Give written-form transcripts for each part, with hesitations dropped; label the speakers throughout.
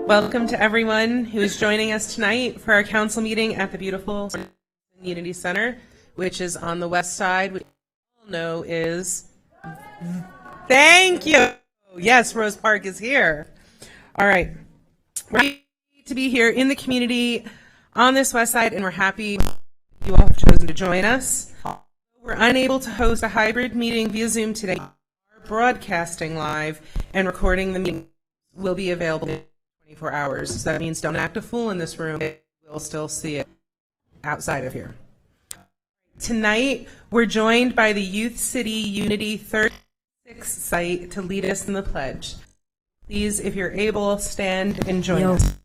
Speaker 1: Welcome to everyone who is joining us tonight for our council meeting at the beautiful Community Center, which is on the west side, which you all know is... Thank you! Yes, Rose Park is here. All right. We're happy to be here in the community on this west side, and we're happy you all have chosen to join us. We're unable to host a hybrid meeting via Zoom today. We're broadcasting live, and recording the meeting will be available 24 hours. So that means don't act a fool in this room. We'll still see it outside of here. Tonight, we're joined by the Youth City Unity 36 site to lead us in the pledge. Please, if you're able, stand and join us.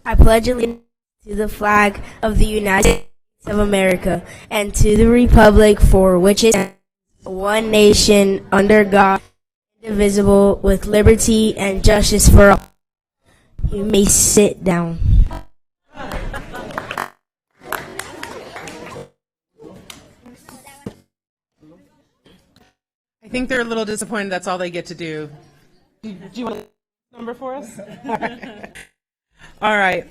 Speaker 2: I pledge allegiance to the flag of the United States of America and to the republic for which it stands, one nation, under God, indivisible, with liberty and justice for all. You may sit down.
Speaker 1: I think they're a little disappointed that's all they get to do. Do you want a number for us? All right.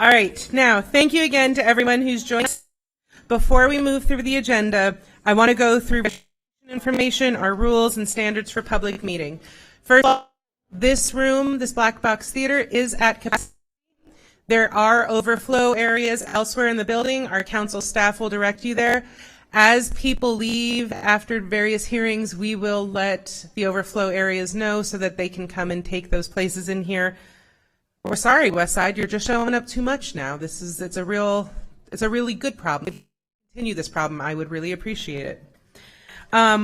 Speaker 1: All right. Now, thank you again to everyone who's joined us. Before we move through the agenda, I want to go through information, our rules, and standards for public meeting. First, this room, this Black Box Theater, is at capacity. There are overflow areas elsewhere in the building. Our council staff will direct you there. As people leave after various hearings, we will let the overflow areas know so that they can come and take those places in here. We're sorry, Westside, you're just showing up too much now. It's a really good problem. If you continue this problem, I would really appreciate it.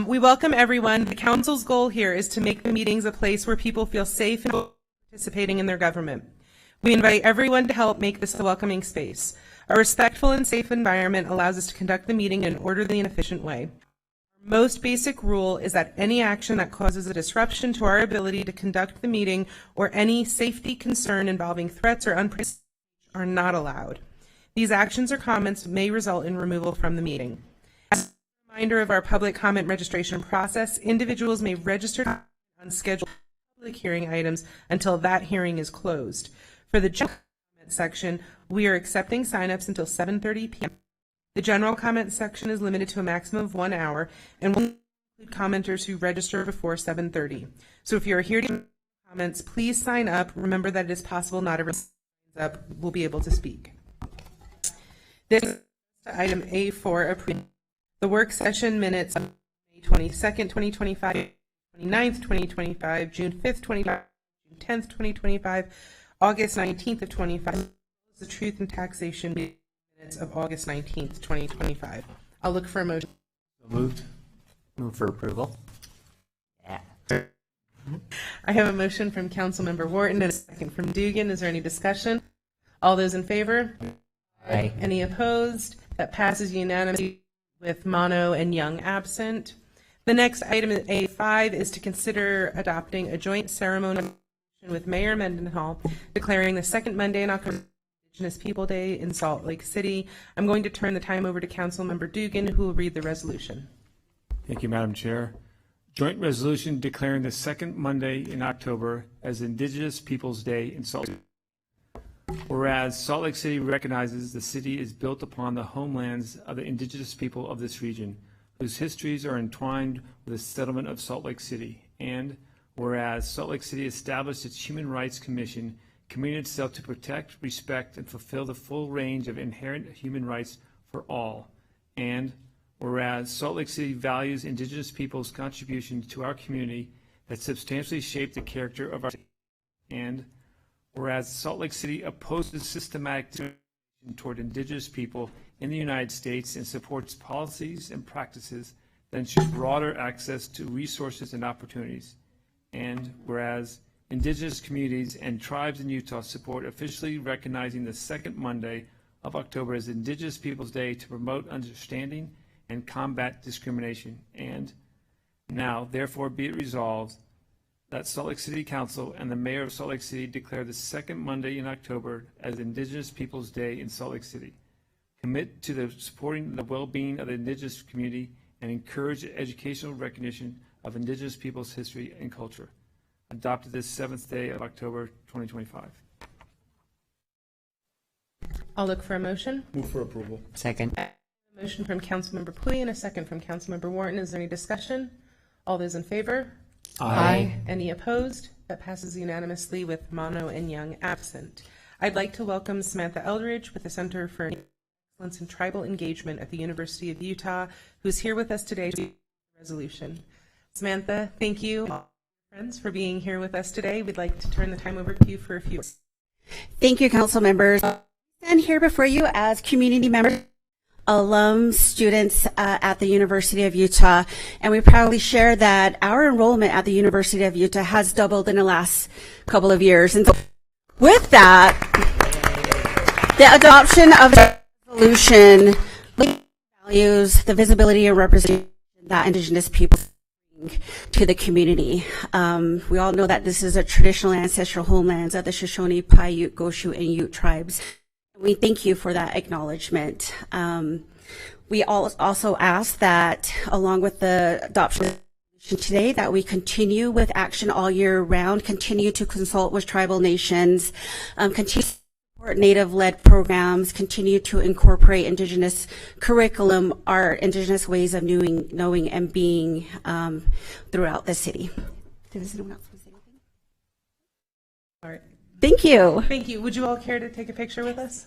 Speaker 1: We welcome everyone. The council's goal here is to make the meetings a place where people feel safe and participating in their government. We invite everyone to help make this a welcoming space. A respectful and safe environment allows us to conduct the meeting in an orderly and efficient way. Our most basic rule is that any action that causes a disruption to our ability to conduct the meeting or any safety concern involving threats or unprecedented are not allowed. These actions or comments may result in removal from the meeting. As a reminder of our public comment registration process, individuals may register on scheduled public hearing items until that hearing is closed. For the general comment section, we are accepting signups until 7:30 p.m. The general comment section is limited to a maximum of 1 hour and will include commenters who register before 7:30. So if you're here to make comments, please sign up. Remember that it is possible not everyone signs up will be able to speak. This is item A4, approve the work session minutes of May 22nd, 2025, 29th, 2025, June 5th, 2025, June 10th, 2025, August 19th of 25, the Truth and Taxation minutes of August 19th, 2025. I'll look for a motion.
Speaker 3: Moved. Move for approval.
Speaker 1: Yeah. I have a motion from Councilmember Wharton and a second from Dugan. Is there any discussion? All those in favor?
Speaker 3: Aye.
Speaker 1: Any opposed? That passes unanimously with Mono and Young absent. The next item, A5, is to consider adopting a joint ceremony with Mayor Mendenhall declaring the second Monday in October Indigenous People Day in Salt Lake City. I'm going to turn the time over to Councilmember Dugan, who will read the resolution.
Speaker 4: Thank you, Madam Chair. Joint resolution declaring the second Monday in October as Indigenous Peoples Day in Salt Lake City. Whereas Salt Lake City recognizes the city is built upon the homelands of the indigenous people of this region, whose histories are entwined with the settlement of Salt Lake City. And whereas Salt Lake City established its Human Rights Commission, committing itself to protect, respect, and fulfill the full range of inherent human rights for all. And whereas Salt Lake City values indigenous people's contribution to our community that substantially shape the character of our city. And whereas Salt Lake City opposes systematic discrimination toward indigenous people in the United States and supports policies and practices that ensure broader access to resources and opportunities. And whereas indigenous communities and tribes in Utah support officially recognizing the second Monday of October as Indigenous Peoples Day to promote understanding and combat discrimination. And now, therefore, be it resolved that Salt Lake City Council and the Mayor of Salt Lake City declare the second Monday in October as Indigenous Peoples Day in Salt Lake City. Commit to supporting the well-being of the indigenous community and encourage educational recognition of Indigenous peoples' history and culture. Adopted this 7th day of October 2025.
Speaker 1: I'll look for a motion.
Speaker 5: Move for approval.
Speaker 3: Second.
Speaker 1: A motion from Councilmember Pui and a second from Councilmember Wharton. Is there any discussion? All those in favor?
Speaker 3: Aye.
Speaker 1: Any opposed? That passes unanimously with Mono and Young absent. I'd like to welcome Samantha Eldridge with the Center for Excellence in Tribal Engagement at the University of Utah, who's here with us today to do the resolution. Samantha, thank you, friends, for being here with us today. We'd like to turn the time over to you for a few words.
Speaker 6: Thank you, council members. I stand here before you as community members, alum students at the University of Utah, and we proudly share that our enrollment at the University of Utah has doubled in the last couple of years. And so with that, the adoption of the resolution values the visibility and representation that Indigenous people bring to the community. We all know that this is a traditional ancestral homelands of the Shoshone, Paiute, Goshu, and Ute tribes. We thank you for that acknowledgement. We also ask that, along with the adoption today, that we continue with action all year round, continue to consult with tribal nations, continue to support Native-led programs, continue to incorporate Indigenous curriculum, our Indigenous ways of knowing and being throughout the city. Does anyone else want to say anything?
Speaker 1: All right.
Speaker 6: Thank you.
Speaker 1: Thank you. Would you all care to take a picture with us?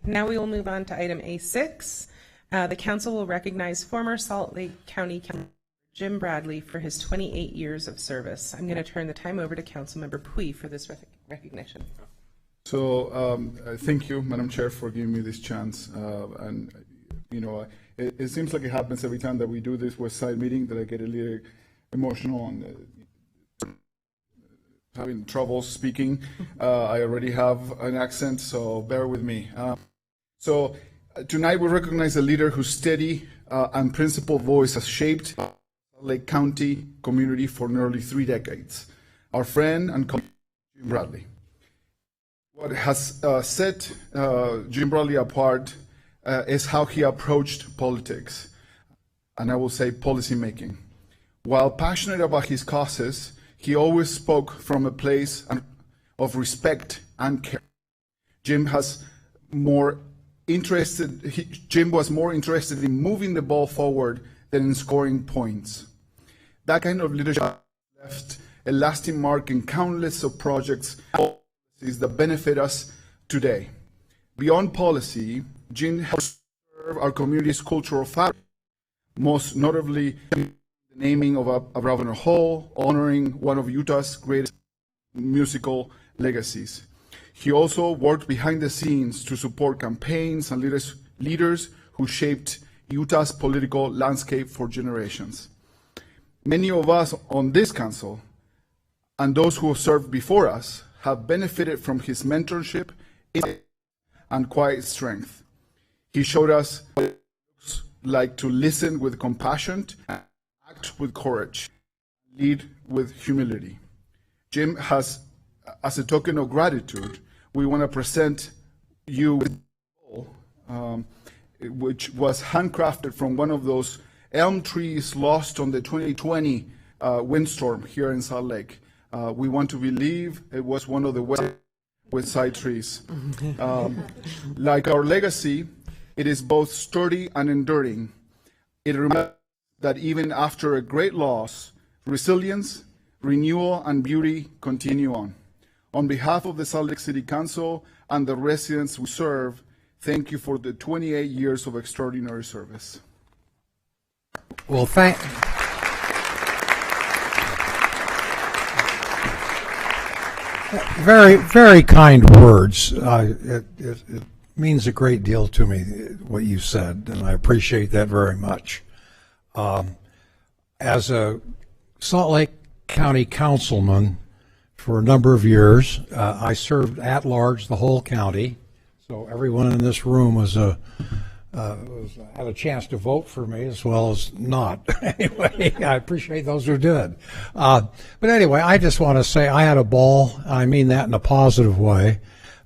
Speaker 1: Now we will move on to item A6. The council will recognize former Salt Lake County Councilor Jim Bradley for his 28 years of service. I'm going to turn the time over to Councilmember Pui for this recognition.
Speaker 5: So thank you, Madam Chair, for giving me this chance. And you know, it seems like it happens every time that we do this West Side meeting that I get a little emotional and having trouble speaking. I already have an accent, so bear with me. So tonight we recognize a leader whose steady and principled voice has shaped Lake County community for nearly 3 decades. Our friend and colleague, Jim Bradley. What has set Jim Bradley apart is how he approached politics, and I will say policy making. While passionate about his causes, he always spoke from a place of respect and care. Jim was more interested in moving the ball forward than in scoring points. That kind of leadership left a lasting mark in countless of projects and policies that benefit us today. Beyond policy, Jim helped serve our community's cultural fabric, most notably the naming of a Bravner Hall, honoring one of Utah's greatest musical legacies. He also worked behind the scenes to support campaigns and leaders who shaped Utah's political landscape for generations. Many of us on this council and those who served before us have benefited from his mentorship and quiet strength. He showed us what it looks like to listen with compassion, act with courage, lead with humility. Jim has, as a token of gratitude, we want to present you with a bowl, which was handcrafted from one of those elm trees lost on the 2020 windstorm here in Salt Lake. We want to believe it was one of the West Side trees. Like our legacy, it is both sturdy and enduring. It reminds us that even after a great loss, resilience, renewal, and beauty continue on. On behalf of the Salt Lake City Council and the residents we serve, thank you for the 28 years of extraordinary service.
Speaker 7: Well, very, very kind words. It means a great deal to me, what you said, and I appreciate that very much. As a Salt Lake County councilman for a number of years, I served at large the whole county, so everyone in this room had a chance to vote for me as well as not. Anyway, I appreciate those who did. But anyway, I just want to say I had a ball. I mean that in a positive way.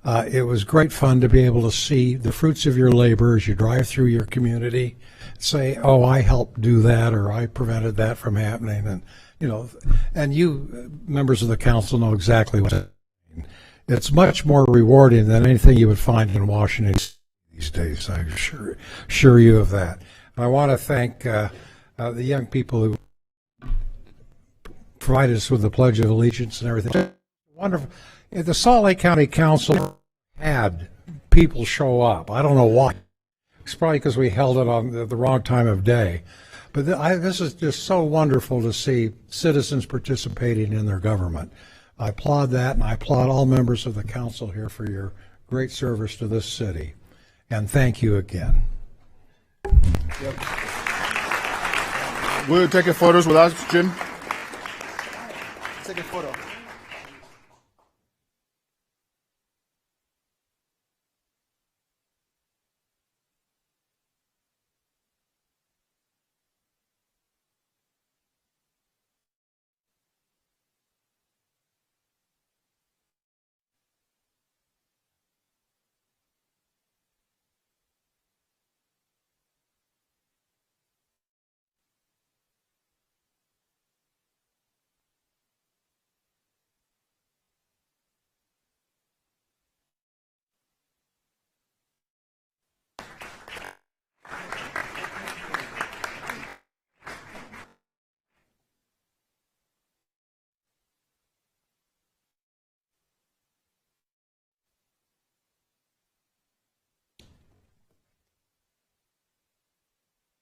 Speaker 7: It was great fun to be able to see the fruits of your labor as you drive through your community, say, oh, I helped do that, or I prevented that from happening. And, you know, and you members of the council know exactly what I mean. It's much more rewarding than anything you would find in Washington these days. I assure you of that. And I want to thank the young people who provided us with the Pledge of Allegiance and everything. Wonderful. The Salt Lake County Council had people show up. I don't know why. It's probably because we held it on the wrong time of day. But this is just so wonderful to see citizens participating in their government. I applaud that, and I applaud all members of the council here for your great service to this city. And thank you again.
Speaker 5: Yep. Will you take a photos with us, Jim? Take a photo.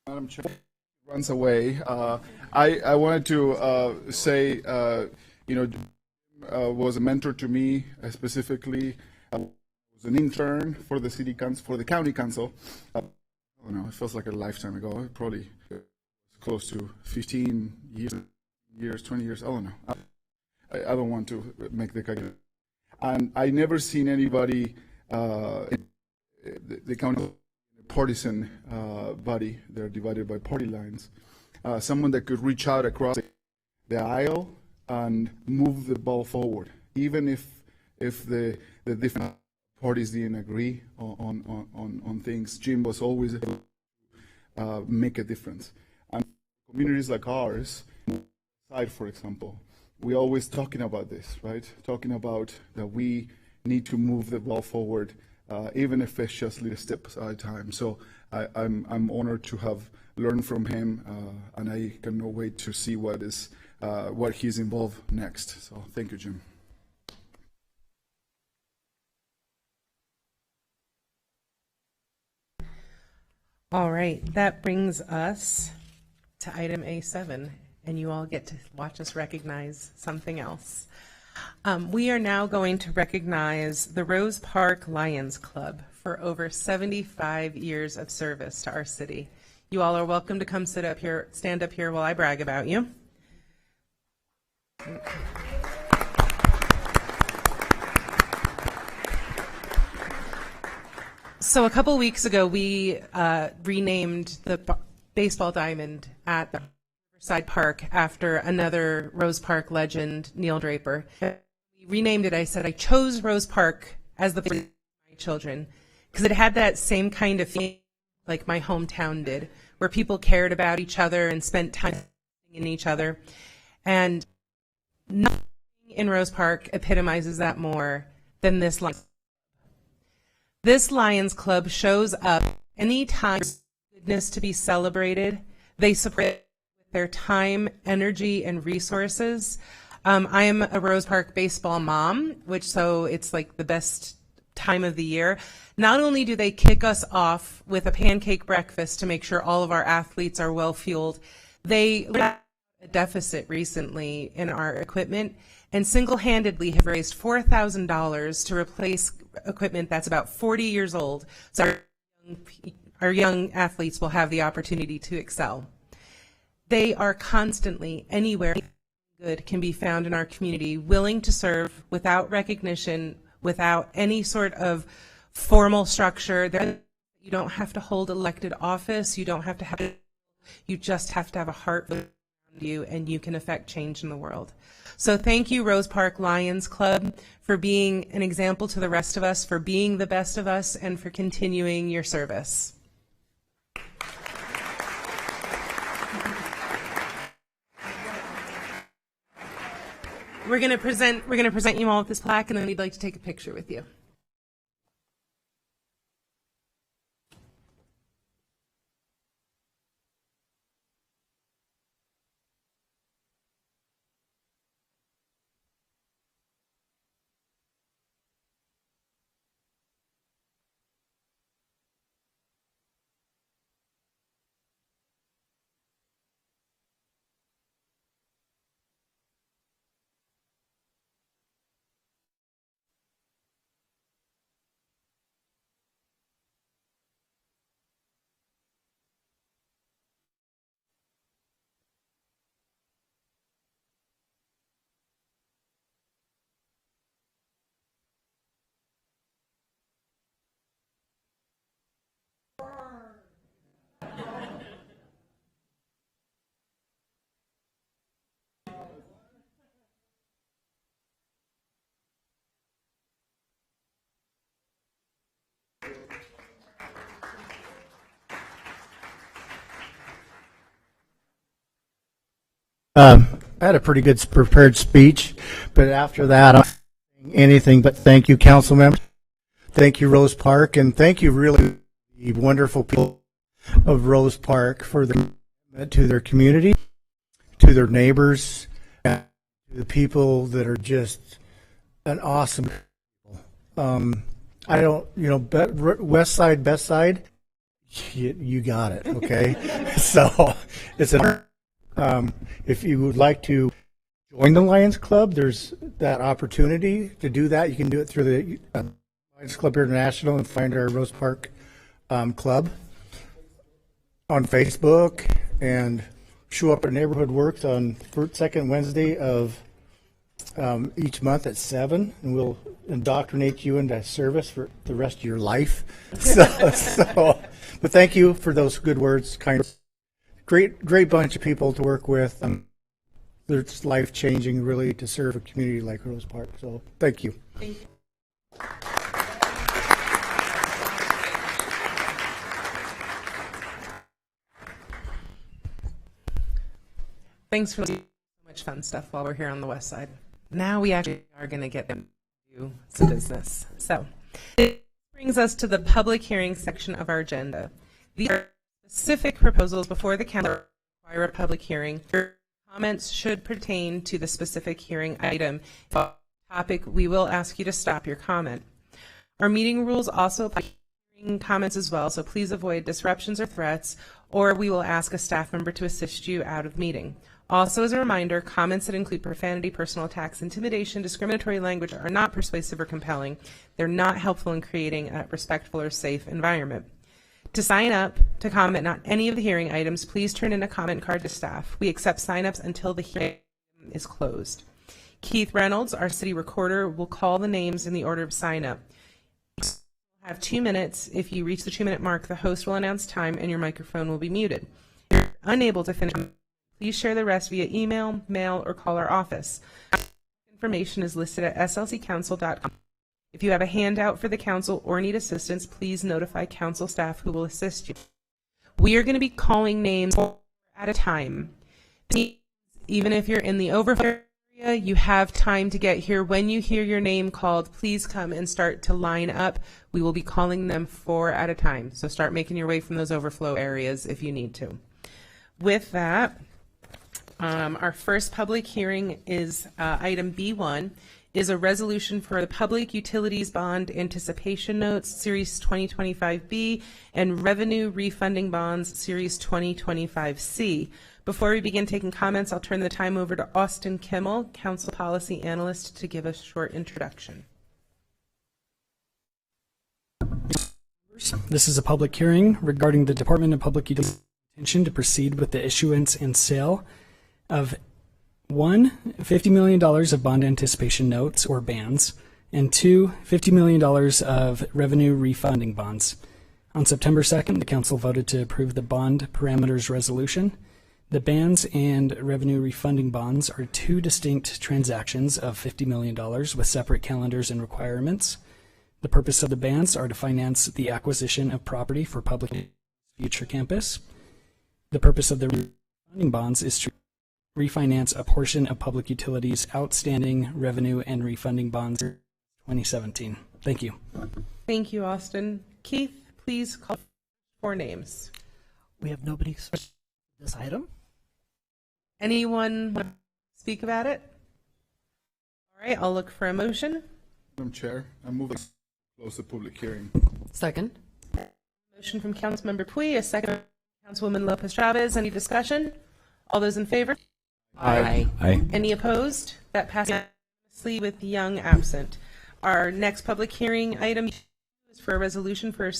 Speaker 5: Madam Chair, runs away. I wanted to say, was a mentor to me specifically. Was an intern for the city council, for the county council. I don't know. It feels like a lifetime ago. Probably close to 15 years, 20 years. I don't know. I don't want to make the calculation. And I never seen anybody in the county partisan body. They're divided by party lines. Someone that could reach out across the aisle and move the ball forward, even if the different parties didn't agree on things. Jim was always make a difference. And communities like ours, for example, we're always talking about this, right? Talking about that we need to move the ball forward. Even if it's just little steps at a time. So I'm honored to have learned from him, and I cannot wait to see what he's involved next. So thank you, Jim.
Speaker 1: All right, that brings us to item A7, and you all get to watch us recognize something else. We are now going to recognize the Rose Park Lions Club for over 75 years of service to our city. You all are welcome to come stand up here while I brag about you. So a couple weeks ago, we renamed the baseball diamond at the Riverside Park after another Rose Park legend, Neil Draper. We renamed it. I said I chose Rose Park as the place for my children because it had that same kind of feeling like my hometown did, where people cared about each other and spent time in each other. And nothing in Rose Park epitomizes that more than this Lions Club. This Lions Club shows up anytime there's goodness to be celebrated. They support it with their time, energy, and resources. I am a Rose Park baseball mom, so it's like the best time of the year. Not only do they kick us off with a pancake breakfast to make sure all of our athletes are well fueled, they had a deficit recently in our equipment and single-handedly have raised $4,000 to replace equipment that's about 40 years old, so our young athletes will have the opportunity to excel. They are constantly, anywhere good can be found in our community, willing to serve without recognition, without any sort of formal structure. You don't have to hold elected office. You don't have to have. You just have to have a heart around you, and you can affect change in the world. So thank you, Rose Park Lions Club, for being an example to the rest of us, for being the best of us, and for continuing your service. We're going to present you all with this plaque, and then we'd like to take a picture with you.
Speaker 8: I had a pretty good prepared speech, but after that, I'm not saying anything but thank you, council members. Thank you, Rose Park, and thank you, really, the wonderful people of Rose Park for their commitment to their community, to their neighbors, and to the people that are just an awesome people. I don't, west side, best side, you got it, okay? So it's an if you would like to join the Lions Club, there's that opportunity to do that. You can do it through the Lions Club International and find our Rose Park club on Facebook, and show up at Neighborhood Works on second Wednesday of each month at 7, and we'll indoctrinate you into service for the rest of your life. But thank you for those good words, kind of. Great bunch of people to work with. It's life-changing, really, to serve a community like Rose Park. So, thank you.
Speaker 1: Thank you. Thanks for so much fun stuff while we're here on the west side. Now we actually are going to get them to do some business. So, this brings us to the public hearing section of our agenda. These are specific proposals before the council require a public hearing. Your comments should pertain to the specific hearing item. If on topic, we will ask you to stop your comment. Our meeting rules also apply to hearing comments as well, so please avoid disruptions or threats, or we will ask a staff member to assist you out of meeting. Also, as a reminder, comments that include profanity, personal attacks, intimidation, discriminatory language are not persuasive or compelling. They're not helpful in creating a respectful or safe environment. To sign up to comment on any of the hearing items, please turn in a comment card to staff. We accept sign-ups until the hearing is closed. Keith Reynolds, our city recorder, will call the names in the order of sign-up. You have 2 minutes. If you reach the 2-minute mark, the host will announce time and your microphone will be muted. If you're unable to finish, please share the rest via email, mail, or call our office. Information is listed at slccouncil.com. If you have a handout for the council or need assistance, please notify council staff who will assist you. We are going to be calling names at a time. Even if you're in the overflow area, you have time to get here. When you hear your name called, please come and start to line up. We will be calling them 4 at a time. So start making your way from those overflow areas if you need to. With that, our first public hearing is item B1, is a resolution for the Public Utilities Bond Anticipation Notes, Series 2025B, and Revenue Refunding Bonds, Series 2025C. Before we begin taking comments, I'll turn the time over to Austin Kimmel, Council Policy Analyst, to give a short introduction.
Speaker 9: This is a public hearing regarding the Department of Public Utilities' intention to proceed with the issuance and sale of $50 million of bond anticipation notes, or BANs, and $50 million of revenue refunding bonds. On September 2nd, the Council voted to approve the bond parameters resolution. The BANs and revenue refunding bonds are 2 distinct transactions of $50 million with separate calendars and requirements. The purpose of the BANs are to finance the acquisition of property for public future campus. The purpose of the refunding bonds is to refinance a portion of public utilities' outstanding revenue and refunding bonds 2017. Thank you.
Speaker 1: Thank you, Austin. Keith, please call 4 names.
Speaker 10: We have nobody for this item.
Speaker 1: Anyone want to speak about it? All right, I'll look for a motion.
Speaker 5: Madam Chair, I move to close the public hearing.
Speaker 10: Second.
Speaker 1: Motion from Councilmember Pui, a second from Councilwoman Lopez Chavez. Any discussion? All those in favor?
Speaker 3: Aye.
Speaker 1: Any opposed? That passes unanimously with Young absent. Our next public hearing item is for a resolution for a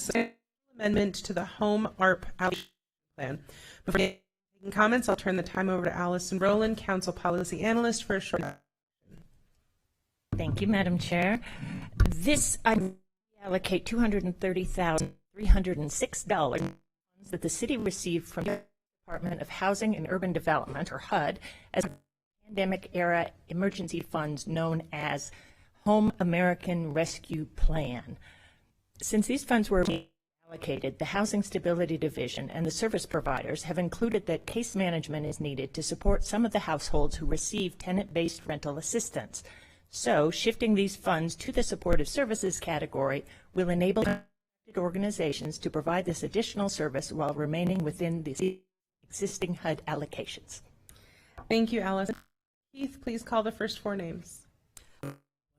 Speaker 1: amendment to the Home ARP allocation plan. Before taking comments, I'll turn the time over to Allison Rowland, Council Policy Analyst, for a short.
Speaker 11: Thank you, Madam Chair. This I allocate $230,306 that the city received from the Department of Housing and Urban Development, or HUD, as pandemic-era emergency funds known as Home American Rescue Plan. Since these funds were allocated, the Housing Stability Division and the service providers have included that case management is needed to support some of the households who receive tenant-based rental assistance. So, shifting these funds to the supportive services category will enable organizations to provide this additional service while remaining within the existing HUD allocations.
Speaker 1: Thank you, Allison. Keith, please call the first 4 names.
Speaker 10: One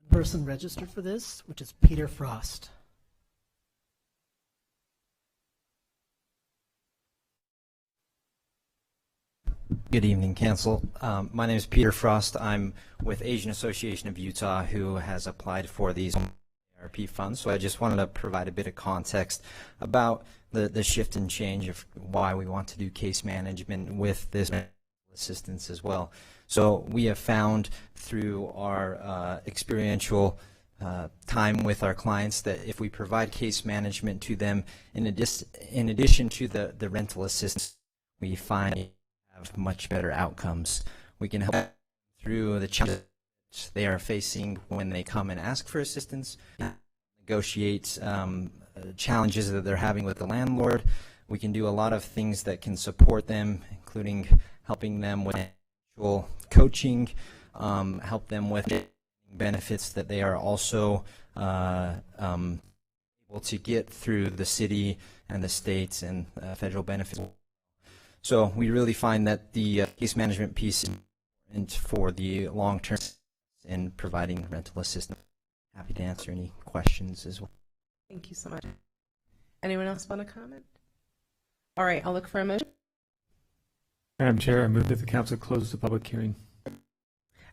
Speaker 10: person registered for this, which is Peter Frost.
Speaker 3: Good evening, Council. My name is Peter Frost. I'm with Asian Association of Utah, who has applied for these ARP funds. So I just wanted to provide a bit of context about the shift and change of why we want to do case management with this assistance as well. So we have found through our experiential time with our clients that if we provide case management to them, in addition to the rental assistance, we find have much better outcomes. We can help through the challenges they are facing when they come and ask for assistance, negotiate challenges that they're having with the landlord. We can do a lot of things that can support them, including helping them with actual coaching, help them with benefits that they are also able to get through the city and the states and federal benefits. So we really find that the case management piece is important for the long term in providing rental assistance. Happy to answer any questions as well.
Speaker 1: Thank you so much. Anyone else want to comment? All right, I'll look for a motion.
Speaker 4: Madam Chair, I move that the council close the public hearing.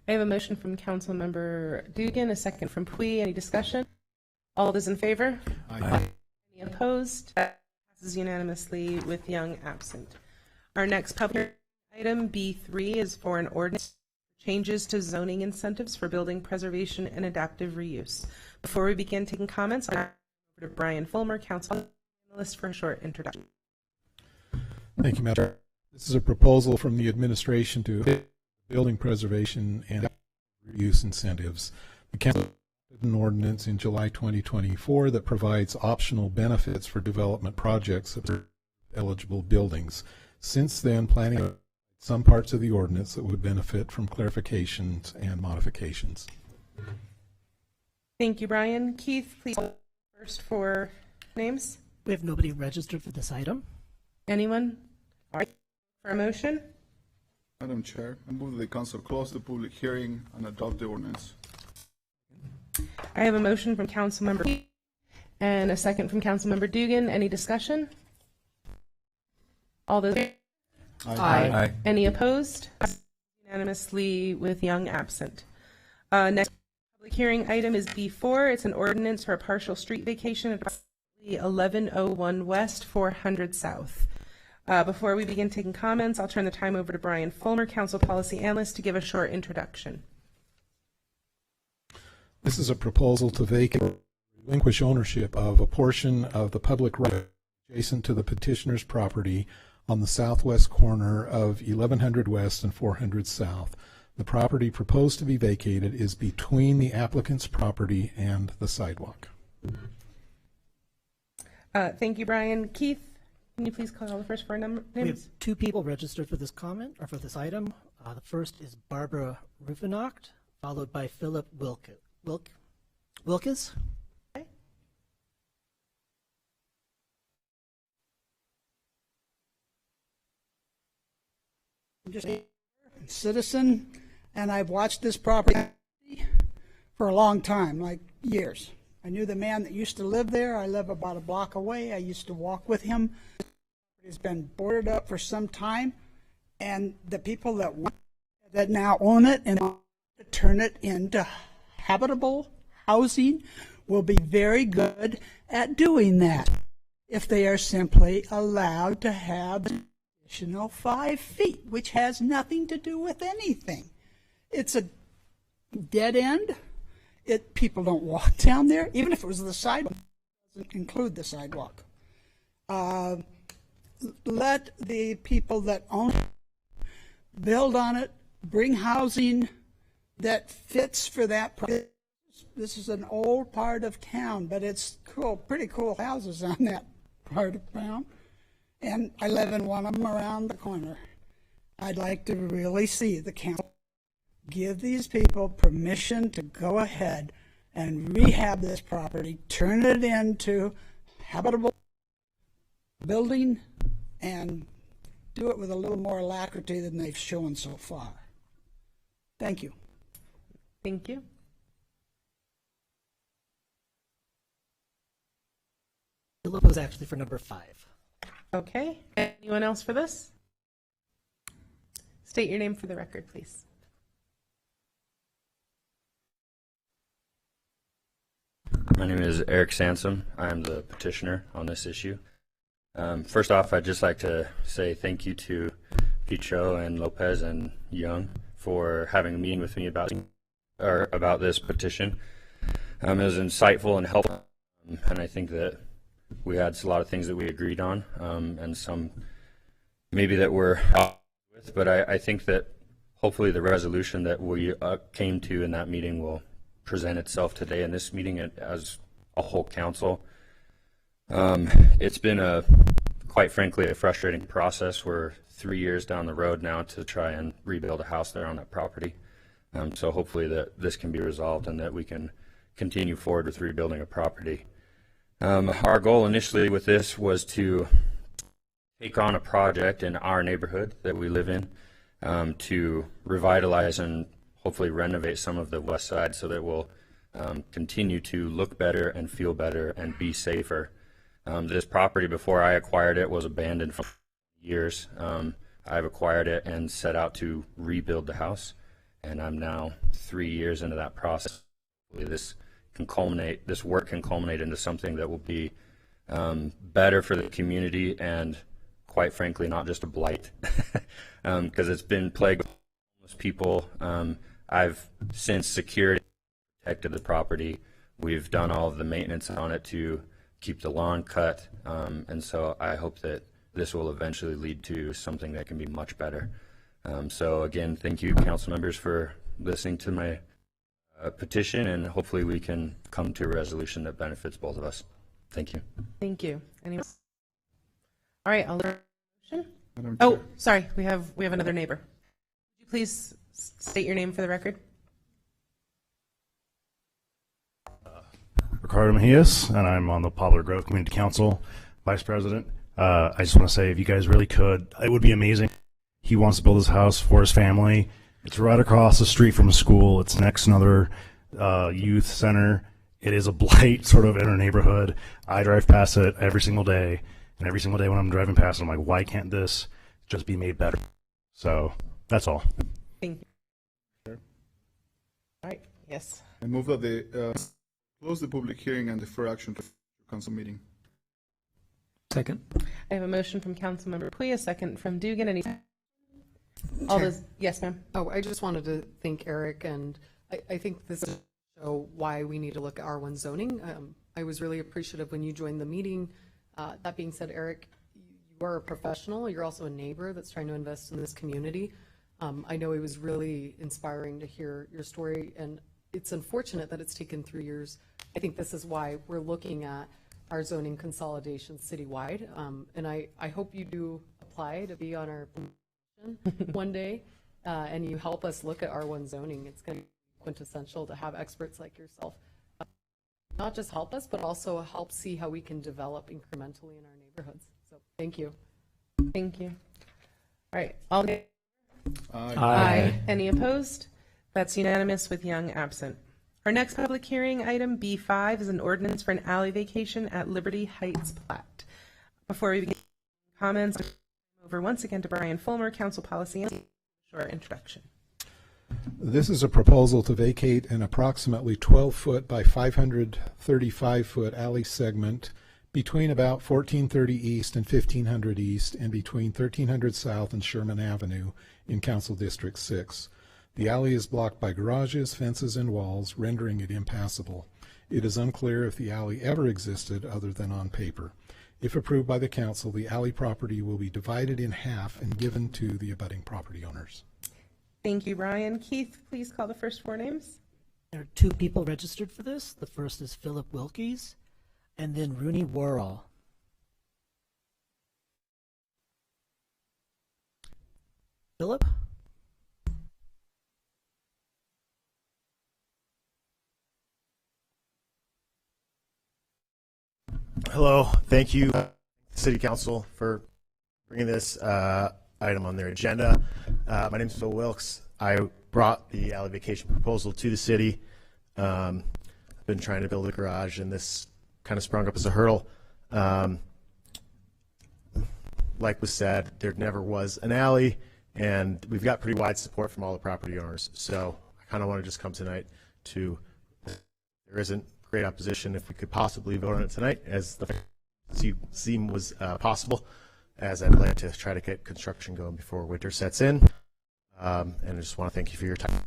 Speaker 1: I have a motion from Councilmember Dugan, a second from Pui. Any discussion? All those in favor?
Speaker 5: Aye.
Speaker 1: Any opposed? That passes unanimously with Young absent. Our next public item, B3, is for an ordinance changes to zoning incentives for building preservation and adaptive reuse. Before we begin taking comments, I'll over to Brian Fulmer, Council Analyst, for a short introduction.
Speaker 12: Thank you, Madam Chair. This is a proposal from the administration to building preservation and reuse incentives. The council adopted an ordinance in July 2024 that provides optional benefits for development projects of eligible buildings. Since then, planning some parts of the ordinance that would benefit from clarifications and modifications.
Speaker 1: Thank you, Brian. Keith, please call first for names.
Speaker 10: We have nobody registered for this item.
Speaker 1: Anyone? All right. For a motion?
Speaker 5: Madam Chair, I move that the council close the public hearing and adopt the ordinance.
Speaker 1: I have a motion from Councilmember Keith and a second from Councilmember Dugan. Any discussion? All those? Aye. Any opposed? Unanimously with Young absent. Next public hearing item is B4. It's an ordinance for a partial street vacation at 1101 West, 400 South. Before we begin taking comments, I'll turn the time over to Brian Fulmer, Council Policy Analyst, to give a short introduction.
Speaker 12: This is a proposal to vacate, relinquish ownership of a portion of the public right adjacent to the petitioner's property on the southwest corner of 1100 West and 400 South. The property proposed to be vacated is between the applicant's property and the sidewalk.
Speaker 1: Thank you, Brian. Keith, can you please call the first four names?
Speaker 10: We have 2 people registered for this comment or for this item. The first is Barbara Rufinacht, followed by Philip Wilkes.
Speaker 1: Okay.
Speaker 13: I'm just a citizen, and I've watched this property for a long time, like years. I knew the man that used to live there. I live about a block away. I used to walk with him. It's been boarded up for some time, and the people that now own it and want to turn it into habitable housing will be very good at doing that if they are simply allowed to have an additional 5 feet, which has nothing to do with anything. It's a dead end. People don't walk down there, even if it was the sidewalk. It doesn't include the sidewalk. Let the people that own it build on it, bring housing that fits for that purpose. This is an old part of town, but it's cool, pretty cool houses on that part of town. And I live in one of them around the corner. I'd like to really see the council give these people permission to go ahead and rehab this property, turn it into habitable building, and do it with a little more alacrity than they've shown so far. Thank you.
Speaker 1: Thank you.
Speaker 10: Philip was actually for number 5.
Speaker 1: Okay. Anyone else for this? State your name for the record, please.
Speaker 14: My name is Eric Sansom. I'm the petitioner on this issue. First off, I'd just like to say thank you to Picho and Lopez and Young for having a meeting with me about this petition. It was insightful and helpful, and I think that we had a lot of things that we agreed on, and some maybe that we're off with, but I think that hopefully the resolution that we came to in that meeting will present itself today in this meeting as a whole council. It's been quite frankly a frustrating process. We're 3 years down the road now to try and rebuild a house there on that property. So hopefully that this can be resolved and that we can continue forward with rebuilding a property. Our goal initially with this was to take on a project in our neighborhood that we live in, to revitalize and hopefully renovate some of the west side so that it will continue to look better and feel better and be safer. This property, before I acquired it, was abandoned for years. I've acquired it and set out to rebuild the house, and I'm now 3 years into that process. Hopefully this work can culminate into something that will be better for the community and, quite frankly, not just a blight, because it's been plagued with homeless people. I've since secured and protected the property. We've done all of the maintenance on it to keep the lawn cut, and so I hope that this will eventually lead to something that can be much better. So again, thank you, council members, for listening to my petition, and hopefully we can come to a resolution that benefits both of us. Thank you.
Speaker 1: Thank you. Anyone? All right, I'll motion.
Speaker 5: Madam
Speaker 1: Oh,
Speaker 5: Chair.
Speaker 1: sorry, we have another neighbor. Would you please state your name for the record?
Speaker 15: Ricardo Mejias, and I'm on the Poplar Grove Community Council, Vice President. I just want to say, if you guys really could, it would be amazing. He wants to build his house for his family. It's right across the street from a school. It's next to another youth center. It is a blight sort of in our neighborhood. I drive past it every single day, and every single day when I'm driving past it, I'm like, why can't this just be made better? So that's all.
Speaker 1: Thank you. All right, yes.
Speaker 5: I move that the close the public hearing and defer action to council meeting.
Speaker 9: Second.
Speaker 1: I have a motion from Councilmember Puy, a second from Dugan. Any all those? Yes, ma'am.
Speaker 16: Oh, I just wanted to thank Eric, and I think this is show why we need to look at R1 zoning. I was really appreciative when you joined the meeting. That being said, Eric, you are a professional. You're also a neighbor that's trying to invest in this community. I know it was really inspiring to hear your story, and it's unfortunate that it's taken 3 years. I think this is why we're looking at our zoning consolidation citywide, and I hope you do apply to be on our one day, and you help us look at R1 zoning. It's going to be quintessential to have experts like yourself not just help us, but also help see how we can develop incrementally in our neighborhoods. So thank you.
Speaker 1: Thank you. All right. All
Speaker 5: Aye.
Speaker 1: Aye. Any opposed? That's unanimous with Young absent. Our next public hearing item, B5, is an ordinance for an alley vacation at Liberty Heights plat. Before we begin comments, over once again to Brian Fulmer, Council Policy, and short introduction.
Speaker 12: This is a proposal to vacate an approximately 12-foot by 535-foot alley segment between about 1430 East and 1500 East and between 1300 South and Sherman Avenue in Council District 6. The alley is blocked by garages, fences, and walls, rendering it impassable. It is unclear if the alley ever existed other than on paper. If approved by the council, the alley property will be divided in half and given to the abutting property owners.
Speaker 1: Thank you, Brian. Keith, please call the first four names.
Speaker 10: There are 2 people registered for this. The first is Philip Wilkies, and then Rooney Worrell. Philip?
Speaker 17: Hello, thank you, City Council, for bringing this item on their agenda. My name is Phil Wilkes. I brought the alley vacation proposal to the city. I've been trying to build a garage, and this kind of sprung up as a hurdle. Like was said, there never was an alley, and we've got pretty wide support from all the property owners. So I kind of want to just come tonight to, there isn't great opposition if we could possibly vote on it tonight, as the seem was possible, as I plan to try to get construction going before winter sets in. And I just want to thank you for your time.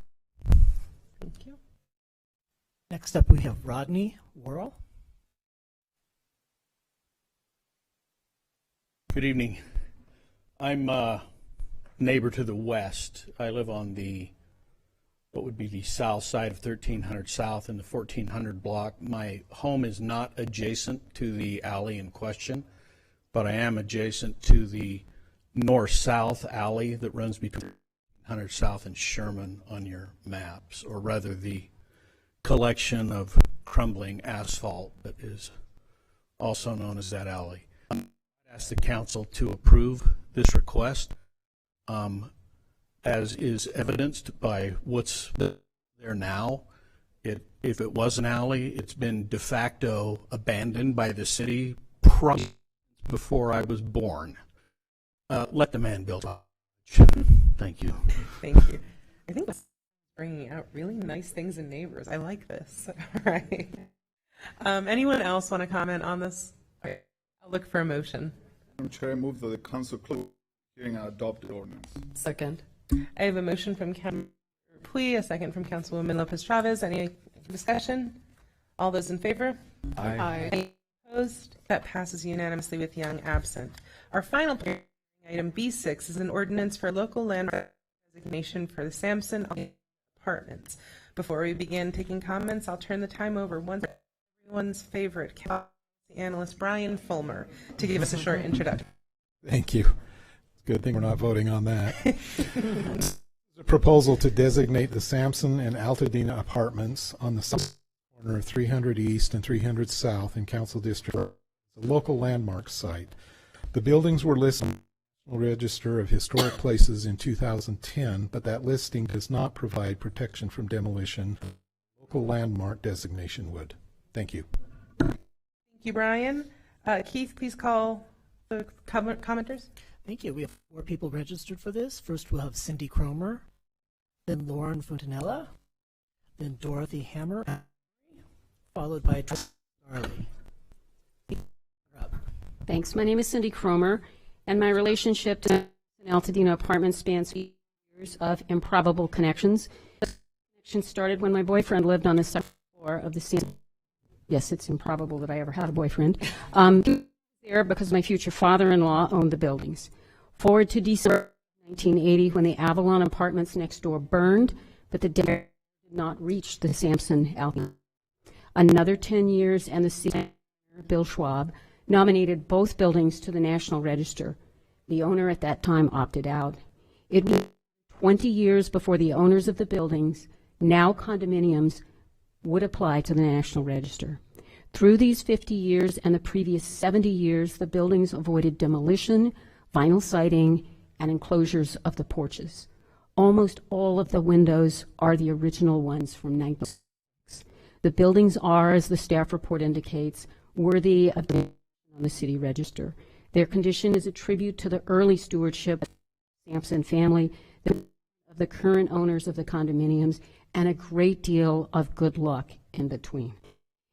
Speaker 1: Thank you.
Speaker 10: Next up, we have Rodney Worrell.
Speaker 18: Good evening. I'm a neighbor to the west. I live on the, what would be the south side of 1300 South in the 1400 block. My home is not adjacent to the alley in question, but I am adjacent to the north-south alley that runs between 100 South and Sherman on your maps, or rather the collection of crumbling asphalt that is also known as that alley. I ask the council to approve this request, as is evidenced by what's there now. If it was an alley, it's been de facto abandoned by the city probably before I was born. Let the man build a Thank you.
Speaker 1: Thank you. I think that's bringing out really nice things in neighbors. I like this. All right. Anyone else want to comment on this? All right. I'll look for a motion.
Speaker 5: Madam Chair, I move that the council close hearing and adopt the ordinance.
Speaker 16: Second.
Speaker 1: I have a motion from Councilmember Puy, a second from Councilwoman Lopez Chavez. Any discussion? All those in favor?
Speaker 16: Aye. Aye.
Speaker 1: Any opposed? That passes unanimously with Young absent. Our final item, B6, is an ordinance for local land designation for the Sampson Apartments. Before we begin taking comments, I'll turn the time over once to everyone's favorite analyst, Brian Fulmer, to give us a short introduction.
Speaker 12: Thank you. Good thing we're not voting on that. A proposal to designate the Sampson and Altadena apartments on the south corner of 300 East and 300 South in Council District as a local landmark site. The buildings were listed on the National Register of Historic Places in 2010, but that listing does not provide protection from demolition. Local landmark designation would. Thank you.
Speaker 1: Thank you, Brian. Keith, please call the commenters.
Speaker 10: Thank you. We have 4 people registered for this. First, we'll have Cindy Cromer, then Lauren Fontanella, then Dorothy Hammer, followed by Darley.
Speaker 19: Thanks. My name is Cindy Cromer, and my relationship to Altadena Apartments spans years of improbable connections. The connection started when my boyfriend lived on the second floor of the Sampson. Yes, it's improbable that I ever had a boyfriend. There because my future father-in-law owned the buildings. Forward to December 1980 when the Avalon Apartments next door burned, but the dare did not reach the Sampson Altadena. Another 10 years and the city, Bill Schwab, nominated both buildings to the National Register. The owner at that time opted out. It was 20 years before the owners of the buildings, now condominiums, would apply to the National Register. Through these 50 years and the previous 70 years, the buildings avoided demolition, vinyl siding, and enclosures of the porches. Almost all of the windows are the original ones from 1906. The buildings are, as the staff report indicates, worthy of the on the city register. Their condition is a tribute to the early stewardship of the Sampson family, of the current owners of the condominiums, and a great deal of good luck in between.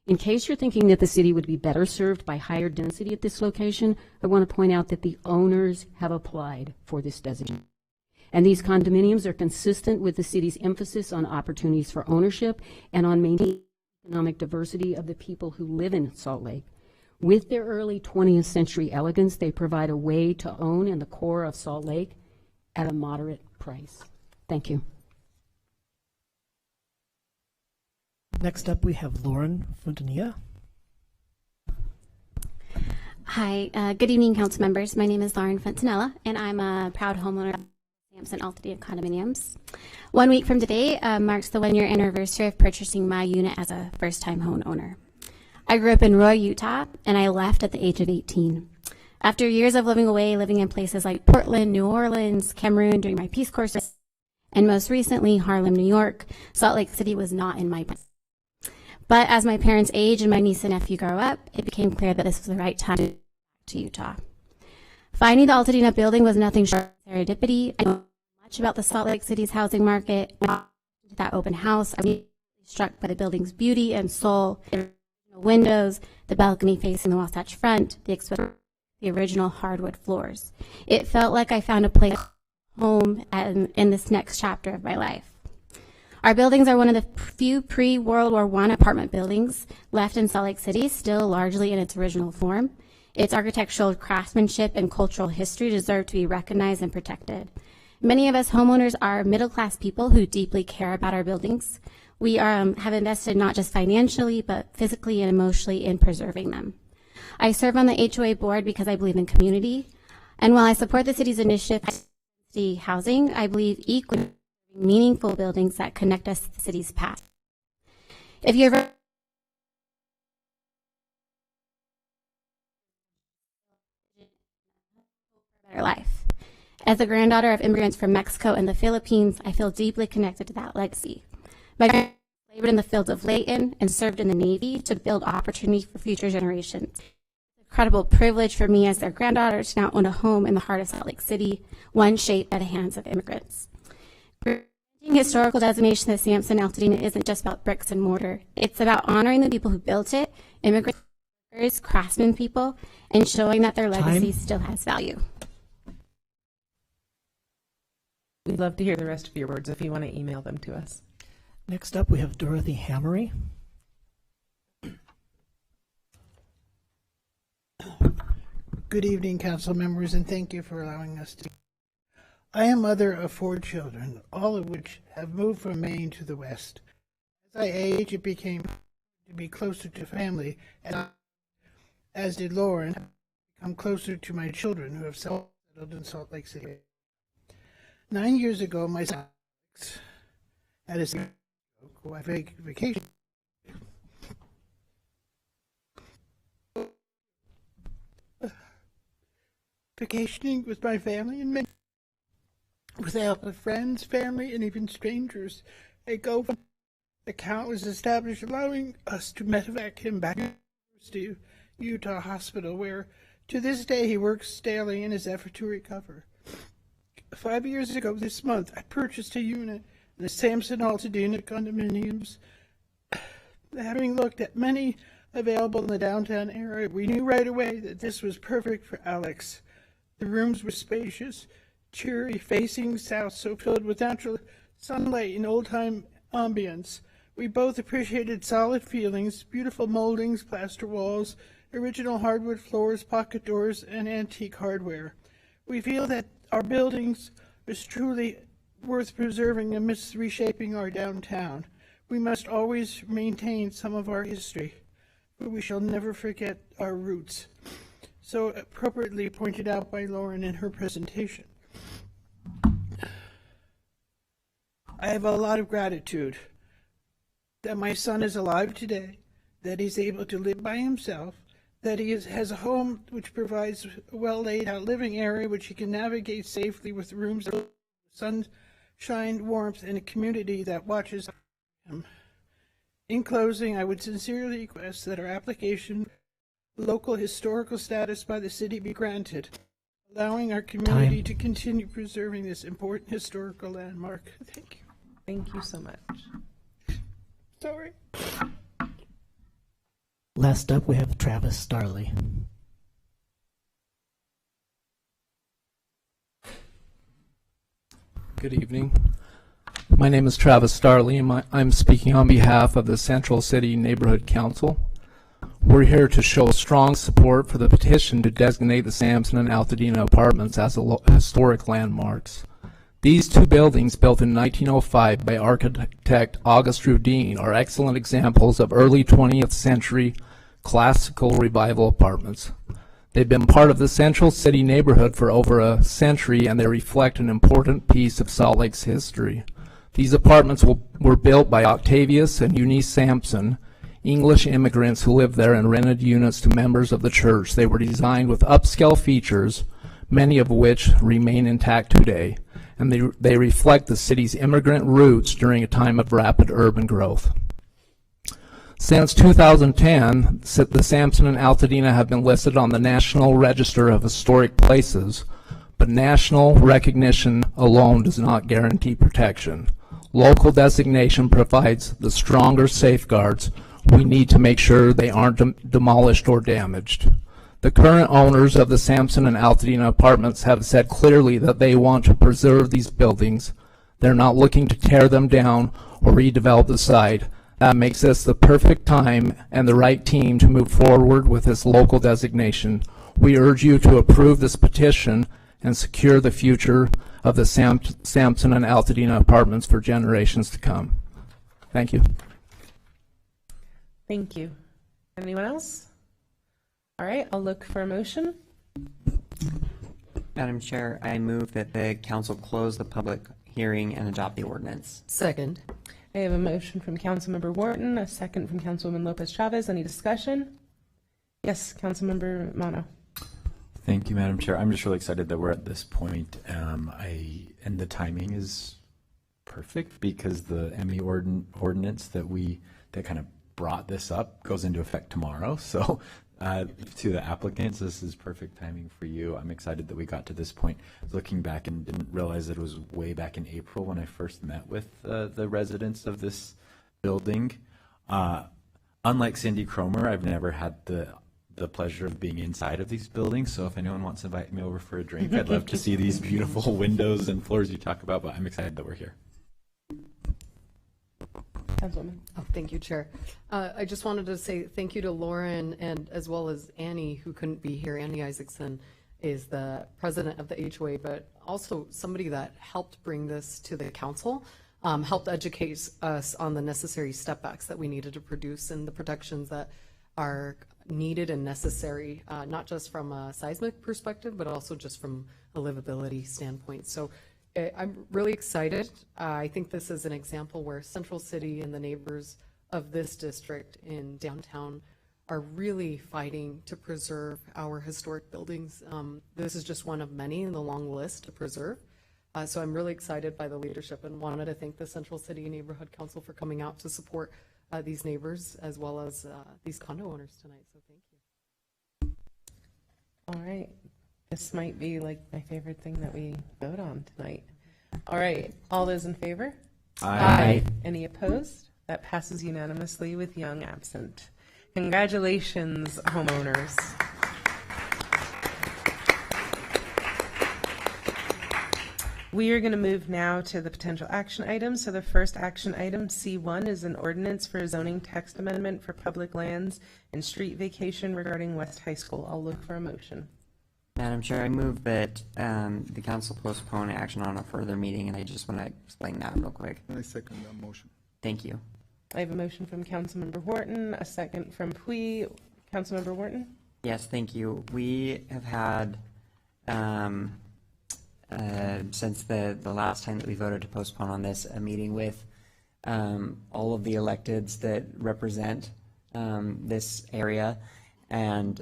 Speaker 19: In case you're thinking that the city would be better served by higher density at this location, I want to point out that the owners have applied for this designation. And these condominiums are consistent with the city's emphasis on opportunities for ownership and on maintaining the economic diversity of the people who live in Salt Lake. With their early 20th century elegance, they provide a way to own in the core of Salt Lake at a moderate price. Thank you.
Speaker 10: Next up, we have Lauren Fontanilla.
Speaker 20: Hi, good evening, council members. My name is Lauren Fontanella, and I'm a proud homeowner of Sampson Altadena Condominiums. 1 week from today marks the 1-year anniversary of purchasing my unit as a first-time homeowner. I grew up in Roy, Utah, and I left at the age of 18. After years of living away, living in places like Portland, New Orleans, Cameroon during my Peace Corps, and most recently Harlem, New York, Salt Lake City was not in my plan. But as my parents age and my niece and nephew grow up, it became clear that this was the right time to go back to Utah. Finding the Altadena building was nothing short of serendipity. I know much about the Salt Lake City's housing market. When I went to that open house, I was struck by the building's beauty and soul, the windows, the balcony facing the Wasatch Front, the original hardwood floors. It felt like I found a place home in this next chapter of my life. Our buildings are one of the few pre-World War I apartment buildings left in Salt Lake City, still largely in its original form. Its architectural craftsmanship and cultural history deserve to be recognized and protected. Many of us homeowners are middle-class people who deeply care about our buildings. We have invested not just financially, but physically and emotionally in preserving them. I serve on the HOA board because I believe in community. And while I support the city's initiative to housing, I believe equally meaningful buildings that connect us to the city's past. If you're better life. As a granddaughter of immigrants from Mexico and the Philippines, I feel deeply connected to that legacy. My parents labored in the fields of Layton and served in the Navy to build opportunity for future generations. It's an incredible privilege for me as their granddaughter to now own a home in the heart of Salt Lake City, one shaped by the hands of immigrants. Historical designation of Sampson Altadena isn't just about bricks and mortar. It's about honoring the people who built it, immigrants, craftsmen people, and showing that their legacy still has value.
Speaker 1: We'd love to hear the rest of your words if you want to email them to us.
Speaker 10: Next up, we have Dorothy Hammery.
Speaker 21: Good evening, council members, and thank you for allowing us to. I am mother of 4 children, all of which have moved from Maine to the West. As I age, it became to be closer to family, and as did Lauren, become closer to my children who have settled settled in Salt Lake City. 9 years ago, my son had a vacation. Vacationing with my family and men, with the help of friends, family, and even strangers. A GoFundMe account was established allowing us to medevac him back to the University of Utah Hospital, where to this day he works daily in his effort to recover. 5 years ago this month, I purchased a unit in the Sampson Altadena condominiums. Having looked at many available in the downtown area, we knew right away that this was perfect for Alex. The rooms were spacious, cheery, facing south, so filled with natural sunlight and old-time ambience. We both appreciated solid feelings, beautiful moldings, plaster walls, original hardwood floors, pocket doors, and antique hardware. We feel that our buildings is truly worth preserving amidst reshaping our downtown. We must always maintain some of our history, but we shall never forget our roots. So appropriately pointed out by Lauren in her presentation. I have a lot of gratitude that my son is alive today, that he's able to live by himself, that he has a home which provides a well-laid-out living area which he can navigate safely with rooms of sunshine, warmth, and a community that watches him. In closing, I would sincerely request that our application local historical status by the city be granted, allowing our community to continue preserving this important historical landmark. Thank you.
Speaker 1: Thank you so much.
Speaker 21: Sorry.
Speaker 10: Last up, we have Travis Starley.
Speaker 2: Good evening. My name is Travis Starley, and I'm speaking on behalf of the Central City Neighborhood Council. We're here to show strong support for the petition to designate the Sampson and Altadena apartments as historic landmarks. These two buildings, built in 1905 by architect August Rudin, are excellent examples of early 20th century classical revival apartments. They've been part of the Central City neighborhood for over a century, and they reflect an important piece of Salt Lake's history. These apartments were built by Octavius and Eunice Sampson, English immigrants who lived there and rented units to members of the church. They were designed with upscale features, many of which remain intact today, and they reflect the city's immigrant roots during a time of rapid urban growth. Since 2010, the Sampson and Altadena have been listed on the National Register of Historic Places, but national recognition alone does not guarantee protection. Local designation provides the stronger safeguards we need to make sure they aren't demolished or damaged. The current owners of the Sampson and Altadena apartments have said clearly that they want to preserve these buildings. They're not looking to tear them down or redevelop the site. That makes this the perfect time and the right team to move forward with this local designation. We urge you to approve this petition and secure the future of the Sampson and Altadena apartments for generations to come. Thank you.
Speaker 1: Thank you. Anyone else? All right, I'll look for a motion.
Speaker 22: Madam Chair, I move that the council close the public hearing and adopt the ordinance.
Speaker 16: Second.
Speaker 1: I have a motion from Councilmember Wharton, a second from Councilwoman Lopez Chavez. Any discussion? Yes, Councilmember Mono.
Speaker 23: Thank you, Madam Chair. I'm just really excited that we're at this point. And the timing is perfect because the ME ordinance that kind of brought this up goes into effect tomorrow. So to the applicants, this is perfect timing for you. I'm excited that we got to this point. Looking back and didn't realize that it was way back in April when I first met with the residents of this building. Unlike Cindy Cromer, I've never had the pleasure of being inside of these buildings. So if anyone wants to invite me over for a drink, I'd love to see these beautiful windows and floors you talk about, but I'm excited that we're here.
Speaker 1: Councilwoman.
Speaker 16: Oh, thank you, Chair. I just wanted to say thank you to Lauren and as well as Annie, who couldn't be here. Annie Isaacson is the president of the HOA, but also somebody that helped bring this to the council, helped educate us on the necessary step backs that we needed to produce and the protections that our needed and necessary, not just from a seismic perspective, but also just from a livability standpoint. So I'm really excited. I think this is an example where Central City and the neighbors of this district in downtown are really fighting to preserve our historic buildings. This is just one of many in the long list to preserve. So I'm really excited by the leadership and wanted to thank the Central City Neighborhood Council for coming out to support these neighbors as well as these condo owners tonight. So thank you.
Speaker 1: All right. This might be like my favorite thing that we vote on tonight. All right. All those in favor?
Speaker 23: Aye.
Speaker 1: Any opposed? That passes unanimously with Young absent. Congratulations, homeowners. We are going to move now to the potential action items. So the first action item, C1, is an ordinance for a zoning text amendment for public lands and street vacation regarding West High School. I'll look for a motion.
Speaker 22: Madam Chair, I move that the council postpone action on a further meeting, and I just want to explain that real quick.
Speaker 5: I second that motion.
Speaker 22: Thank you.
Speaker 1: I have a motion from Councilmember Wharton, a second from Pui. Councilmember Wharton?
Speaker 22: Yes, thank you. We have had, since the last time that we voted to postpone on this, a meeting with all of the electeds that represent this area, and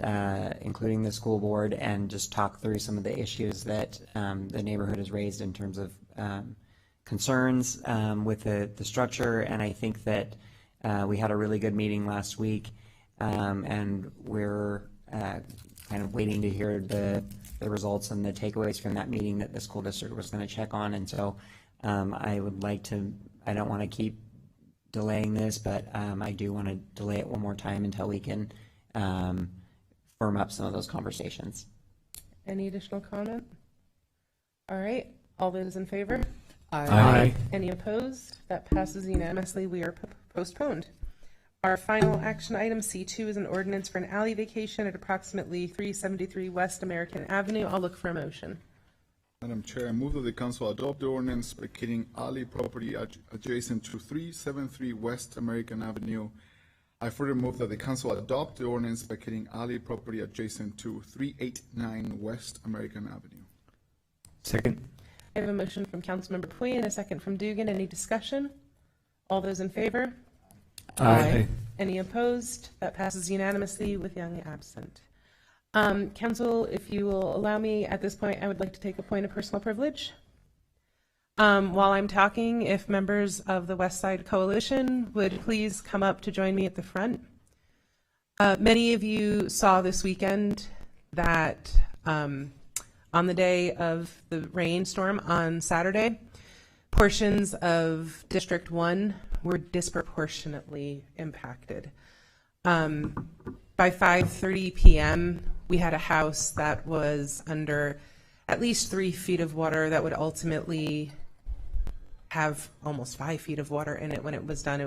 Speaker 22: including the school board, and just talk through some of the issues that the neighborhood has raised in terms of concerns with the structure. And I think that we had a really good meeting last week, and we're kind of waiting to hear the results and the takeaways from that meeting that the school district was going to check on. And so I would like to, I don't want to keep delaying this, but I do want to delay it one more time until we can firm up some of those conversations.
Speaker 1: Any additional comment? All right. All those in favor?
Speaker 2: Aye.
Speaker 1: Any opposed? That passes unanimously. We are postponed. Our final action item, C2, is an ordinance for an alley vacation at approximately 373 West American Avenue. I'll look for a motion.
Speaker 5: Madam Chair, I move that the council adopt the ordinance vacating alley property adjacent to 373 West American Avenue. I further move that the council adopt the ordinance vacating alley property adjacent to 389 West American Avenue.
Speaker 23: Second.
Speaker 1: I have a motion from Councilmember Pui and a second from Dugan. Any discussion? All those in favor?
Speaker 2: Aye.
Speaker 1: Any opposed? That passes unanimously with Young absent. Council, if you will allow me at this point, I would like to take a point of personal privilege. While I'm talking, if members of the West Side Coalition would please come up to join me at the front. Many of you saw this weekend that on the day of the rainstorm on Saturday, portions of District 1 were disproportionately impacted. By 5:30 p.m., we had a house that was under at least 3 feet of water that would ultimately have almost 5 feet of water in it when it was done. It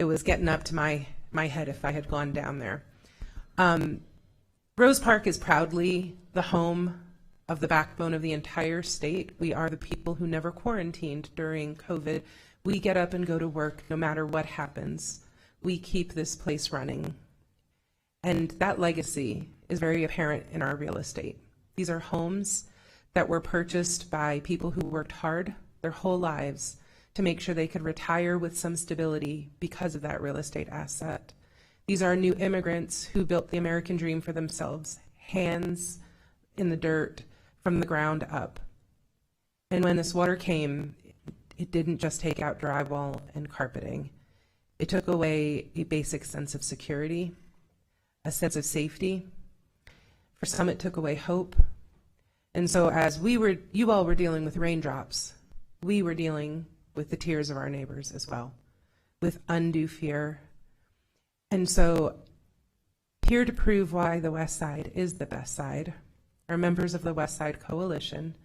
Speaker 1: was getting up to my head if I had gone down there. Rose Park is proudly the home of the backbone of the entire state. We are the people who never quarantined during COVID. We get up and go to work no matter what happens. We keep this place running. And that legacy is very apparent in our real estate. These are homes that were purchased by people who worked hard their whole lives to make sure they could retire with some stability because of that real estate asset. These are new immigrants who built the American dream for themselves, hands in the dirt from the ground up. And when this water came, it didn't just take out drywall and carpeting. It took away a basic sense of security, a sense of safety. For some, it took away hope. And so as you all were dealing with raindrops, we were dealing with the tears of our neighbors as well, with undue fear. And so here to prove why the West Side is the best side are members of the West Side Coalition,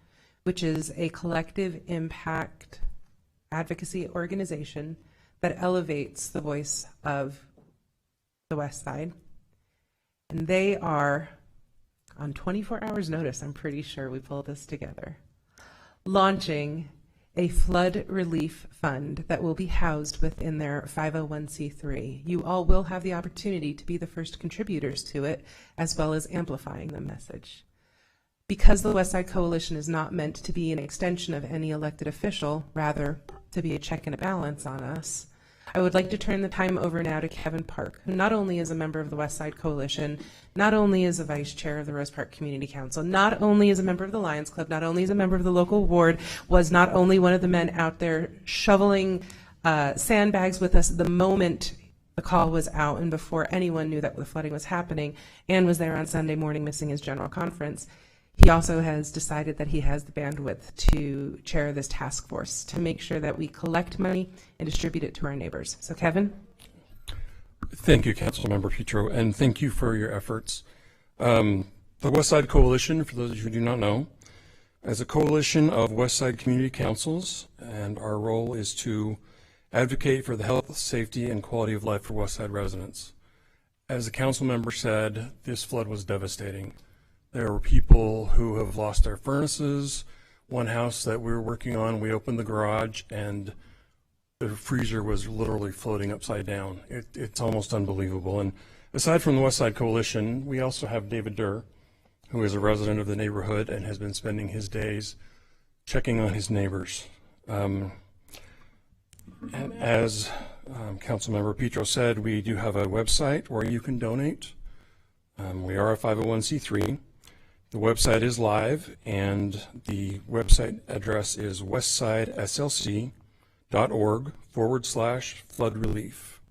Speaker 1: which is a collective impact advocacy organization that elevates the voice of the West Side. And they are, on 24 hours notice, I'm pretty sure we pulled this together, launching a flood relief fund that will be housed within their 501c3. You all will have the opportunity to be the first contributors to it, as well as amplifying the message. Because the West Side Coalition is not meant to be an extension of any elected official, rather to be a check and a balance on us, I would like to turn the time over now to Kevin Park, who not only is a member of the West Side Coalition, not only is a vice chair of the Rose Park Community Council, not only is a member of the Lions Club, not only is a member of the local ward, was not only one of the men out there shoveling sandbags with us the moment the call was out and before anyone knew that the flooding was happening, and was there on Sunday morning missing his general conference. He also has decided that he has the bandwidth to chair this task force to make sure that we collect money and distribute it to our neighbors. So, Kevin?
Speaker 6: Thank you, Councilmember Petro, and thank you for your efforts. The West Side Coalition, for those of you who do not know, is a coalition of West Side community councils, and our role is to advocate for the health, safety, and quality of life for West Side residents. As the council member said, this flood was devastating. There were people who have lost their furnaces. One house that we were working on, we opened the garage and the freezer was literally floating upside down. It's almost unbelievable. And aside from the West Side Coalition, we also have David Durr, who is a resident of the neighborhood and has been spending his days checking on his neighbors. And as Councilmember Petro said, we do have a website where you can donate. We are a 501c3. The website is live, and the website address is westsideslc.org/flood relief.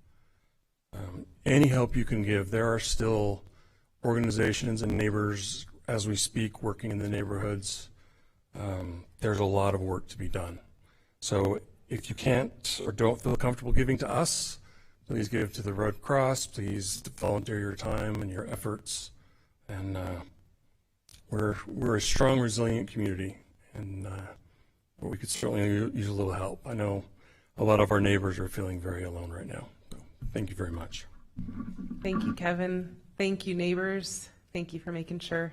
Speaker 6: Any help you can give. There are still organizations and neighbors as we speak working in the neighborhoods. There's a lot of work to be done. So if you can't or don't feel comfortable giving to us, please give to the Red Cross. Please volunteer your time and your efforts. And we're a strong, resilient community, and we could certainly use a little help. I know a lot of our neighbors are feeling very alone right now. So thank you very much.
Speaker 1: Thank you, Kevin. Thank you, neighbors. Thank you for making sure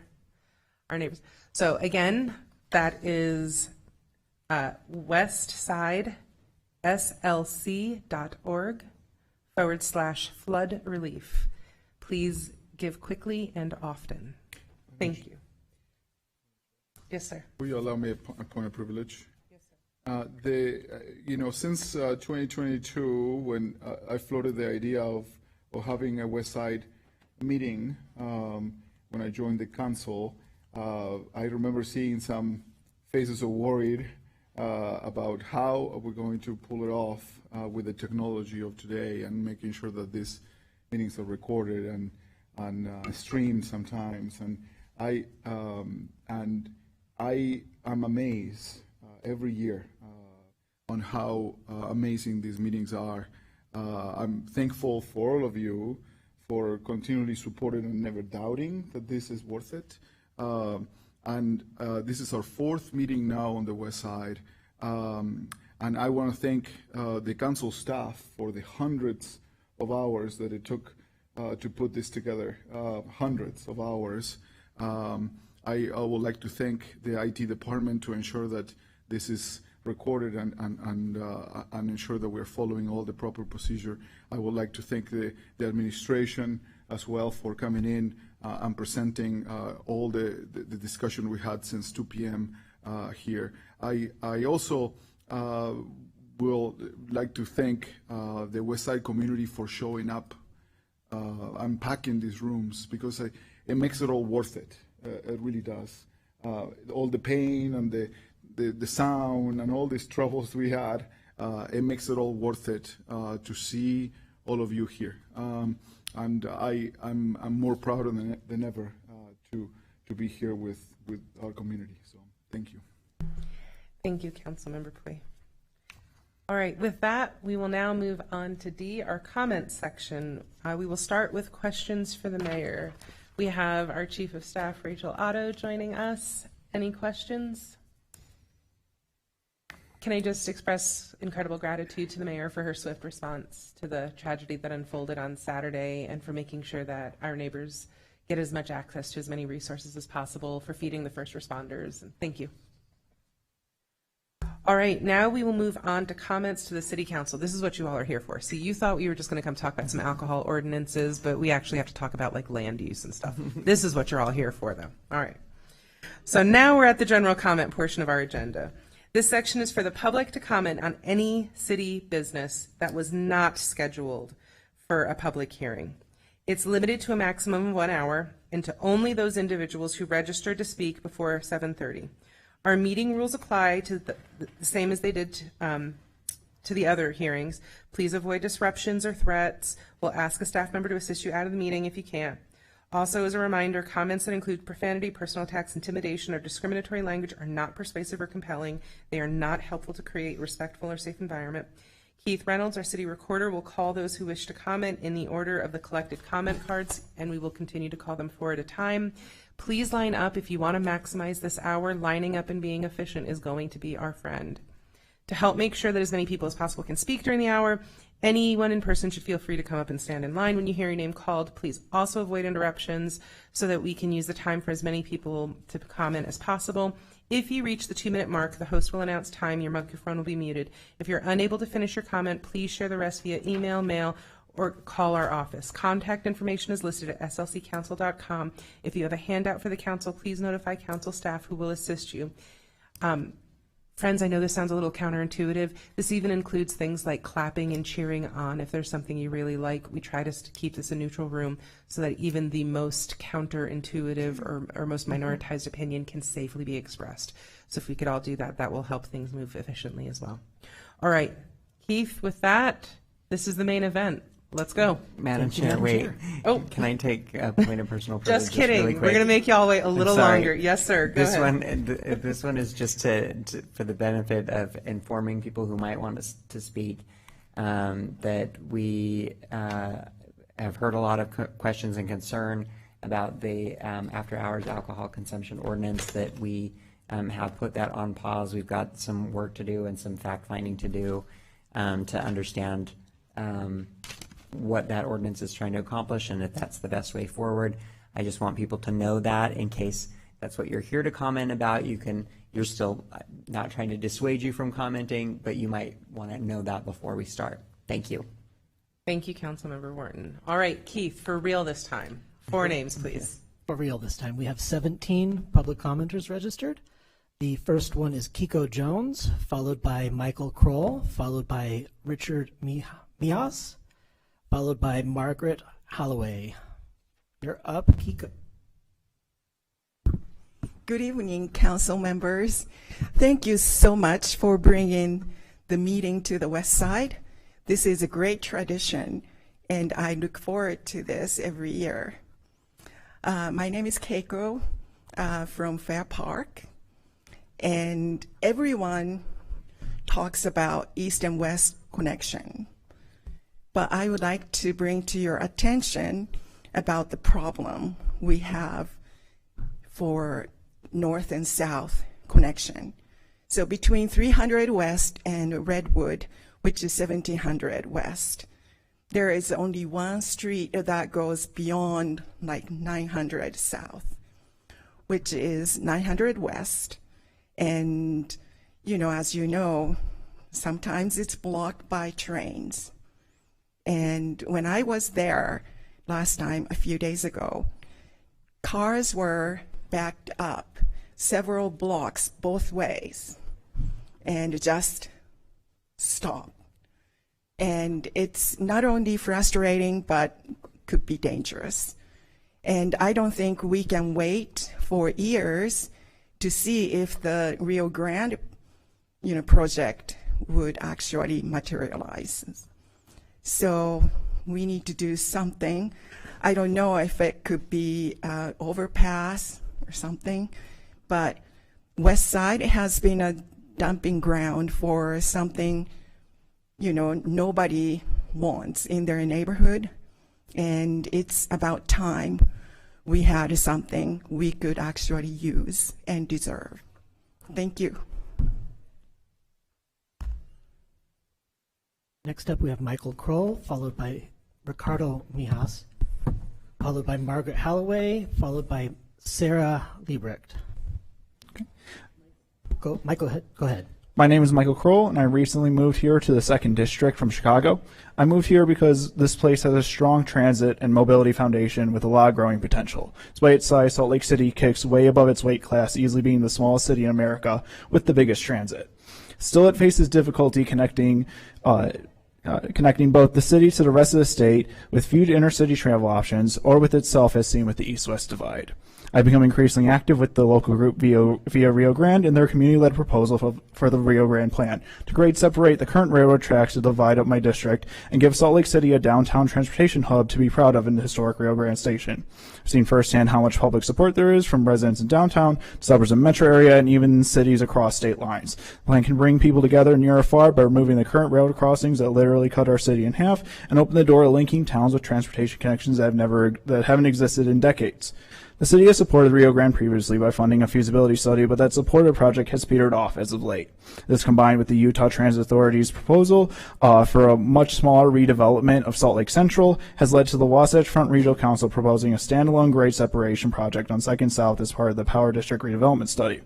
Speaker 1: our neighbors. So again, that is westsideslc.org/flood relief. Please give quickly and often. Thank you. Yes, sir.
Speaker 5: Will you allow me a point of privilege? Yes, sir. Since 2022, when I floated the idea of having a West Side meeting, when I joined the council, I remember seeing some faces of worried about how we're going to pull it off with the technology of today and making sure that these meetings are recorded and streamed sometimes. And I am amazed every year on how amazing these meetings are. I'm thankful for all of you for continually supporting and never doubting that this is worth it. This is our fourth meeting now on the West Side. And I want to thank the council staff for the hundreds of hours that it took to put this together, hundreds of hours. I would like to thank the IT department to ensure that this is recorded and ensure that we're following all the proper procedure. I would like to thank the administration as well for coming in and presenting all the discussion we had since 2 p.m. Here. I also will like to thank the West Side community for showing up, unpacking these rooms, because it makes it all worth it. It really does. All the pain and the sound and all these troubles we had, it makes it all worth it to see all of you here. And I'm more proud than ever to be here with our community. So thank you.
Speaker 1: Thank you, Councilmember Pui. All right, with that, we will now move on to D, our comments section. We will start with questions for the mayor. We have our Chief of Staff, Rachel Otto, joining us. Any questions? Can I just express incredible gratitude to the mayor for her swift response to the tragedy that unfolded on Saturday, and for making sure that our neighbors get as much access to as many resources as possible, for feeding the first responders. And thank you. All right, now we will move on to comments to the city council. This is what you all are here for. See, you thought we were just going to come talk about some alcohol ordinances, but we actually have to talk about like land use and stuff. This is what you're all here for, though. All right. So now we're at the general comment portion of our agenda. This section is for the public to comment on any city business that was not scheduled for a public hearing. It's limited to a maximum of 1 hour and to only those individuals who registered to speak before 7:30. Our meeting rules apply to the same as they did to the other hearings. Please avoid disruptions or threats. We'll ask a staff member to assist you out of the meeting if you can't. Also, as a reminder, comments that include profanity, personal attacks, intimidation, or discriminatory language are not persuasive or compelling. They are not helpful to create a respectful or safe environment. Keith Reynolds, our city recorder, will call those who wish to comment in the order of the collected comment cards, and we will continue to call them 4 at a time. Please line up if you want to maximize this hour. Lining up and being efficient is going to be our friend. To help make sure that as many people as possible can speak during the hour, anyone in person should feel free to come up and stand in line when you hear your name called. Please also avoid interruptions so that we can use the time for as many people to comment as possible. If you reach the 2-minute mark, the host will announce time. Your microphone will be muted. If you're unable to finish your comment, please share the rest via email, mail, or call our office. Contact information is listed at slccouncil.com. If you have a handout for the council, please notify council staff who will assist you. Friends, I know this sounds a little counterintuitive. This even includes things like clapping and cheering on if there's something you really like. We try to keep this a neutral room so that even the most counterintuitive or most minoritized opinion can safely be expressed. So if we could all do that, that will help things move efficiently as well. All right, Keith, with that, this is the main event. Let's go.
Speaker 22: Madam Chair, wait.
Speaker 1: Oh,
Speaker 22: can I take a point of personal privilege?
Speaker 1: Just kidding.
Speaker 22: Really
Speaker 1: We're going to make y'all wait a little longer. Yes, sir. Go ahead.
Speaker 22: This one is just for the benefit of informing people who might want us to speak that we have heard a lot of questions and concern about the after-hours alcohol consumption ordinance, that we have put that on pause. We've got some work to do and some fact-finding to do to understand what that ordinance is trying to accomplish and if that's the best way forward. I just want people to know that in case that's what you're here to comment about. You're still not trying to dissuade you from commenting, but you might want to know that before we start. Thank you.
Speaker 1: Thank you, Councilmember Wharton. All right, Keith, for real this time. 4 names, please.
Speaker 10: For real this time. We have 17 public commenters registered. The first one is Kiko Jones, followed by Michael Kroll, followed by Richard Mijas, followed by Margaret Holloway. You're up, Kiko.
Speaker 7: Good evening, council members. Thank you so much for bringing the meeting to the West Side. This is a great tradition, and I look forward to this every year. My name is Keiko from Fair Park, and everyone talks about East and West connection. But I would like to bring to your attention about the problem we have for North and South connection. So between 300 West and Redwood, which is 1700 West, there is only one street that goes beyond like 900 South, which is 900 West. And, as you know, sometimes it's blocked by trains. And when I was there last time, a few days ago, cars were backed up several blocks both ways and just stopped. And it's not only frustrating, but could be dangerous. And I don't think we can wait for years to see if the Rio Grande, project would actually materialize. So we need to do something. I don't know if it could be overpass or something, but West Side has been a dumping ground for something, nobody wants in their neighborhood. And it's about time we had something we could actually use and deserve. Thank you.
Speaker 10: Next up, we have Michael Kroll, followed by Ricardo Mijas, followed by Margaret Holloway, followed by Sarah Liebrecht.
Speaker 12: Okay.
Speaker 10: Go ahead.
Speaker 3: My name is Michael Kroll, and I recently moved here to the 2nd District from Chicago. I moved here because this place has a strong transit and mobility foundation with a lot of growing potential. Despite its size, Salt Lake City kicks way above its weight class, easily being the smallest city in America with the biggest transit. Still, it faces difficulty connecting both the city to the rest of the state with few intercity travel options, or with itself as seen with the East-West divide. I've become increasingly active with the local group via Rio Grande and their community-led proposal for the Rio Grande plan to grade separate the current railroad tracks to divide up my district and give Salt Lake City a downtown transportation hub to be proud of in the historic Rio Grande station. I've seen firsthand how much public support there is from residents in downtown, suburbs and metro area, and even cities across state lines. The plan can bring people together near or far by removing the current railroad crossings that literally cut our city in half and open the door to linking towns with transportation connections that haven't existed in decades. The city has supported Rio Grande previously by funding a feasibility study, but that supported project has petered off as of late. This, combined with the Utah Transit Authority's proposal for a much smaller redevelopment of Salt Lake Central, has led to the Wasatch Front Regional Council proposing a standalone grade separation project on 2nd South as part of the Power District redevelopment study.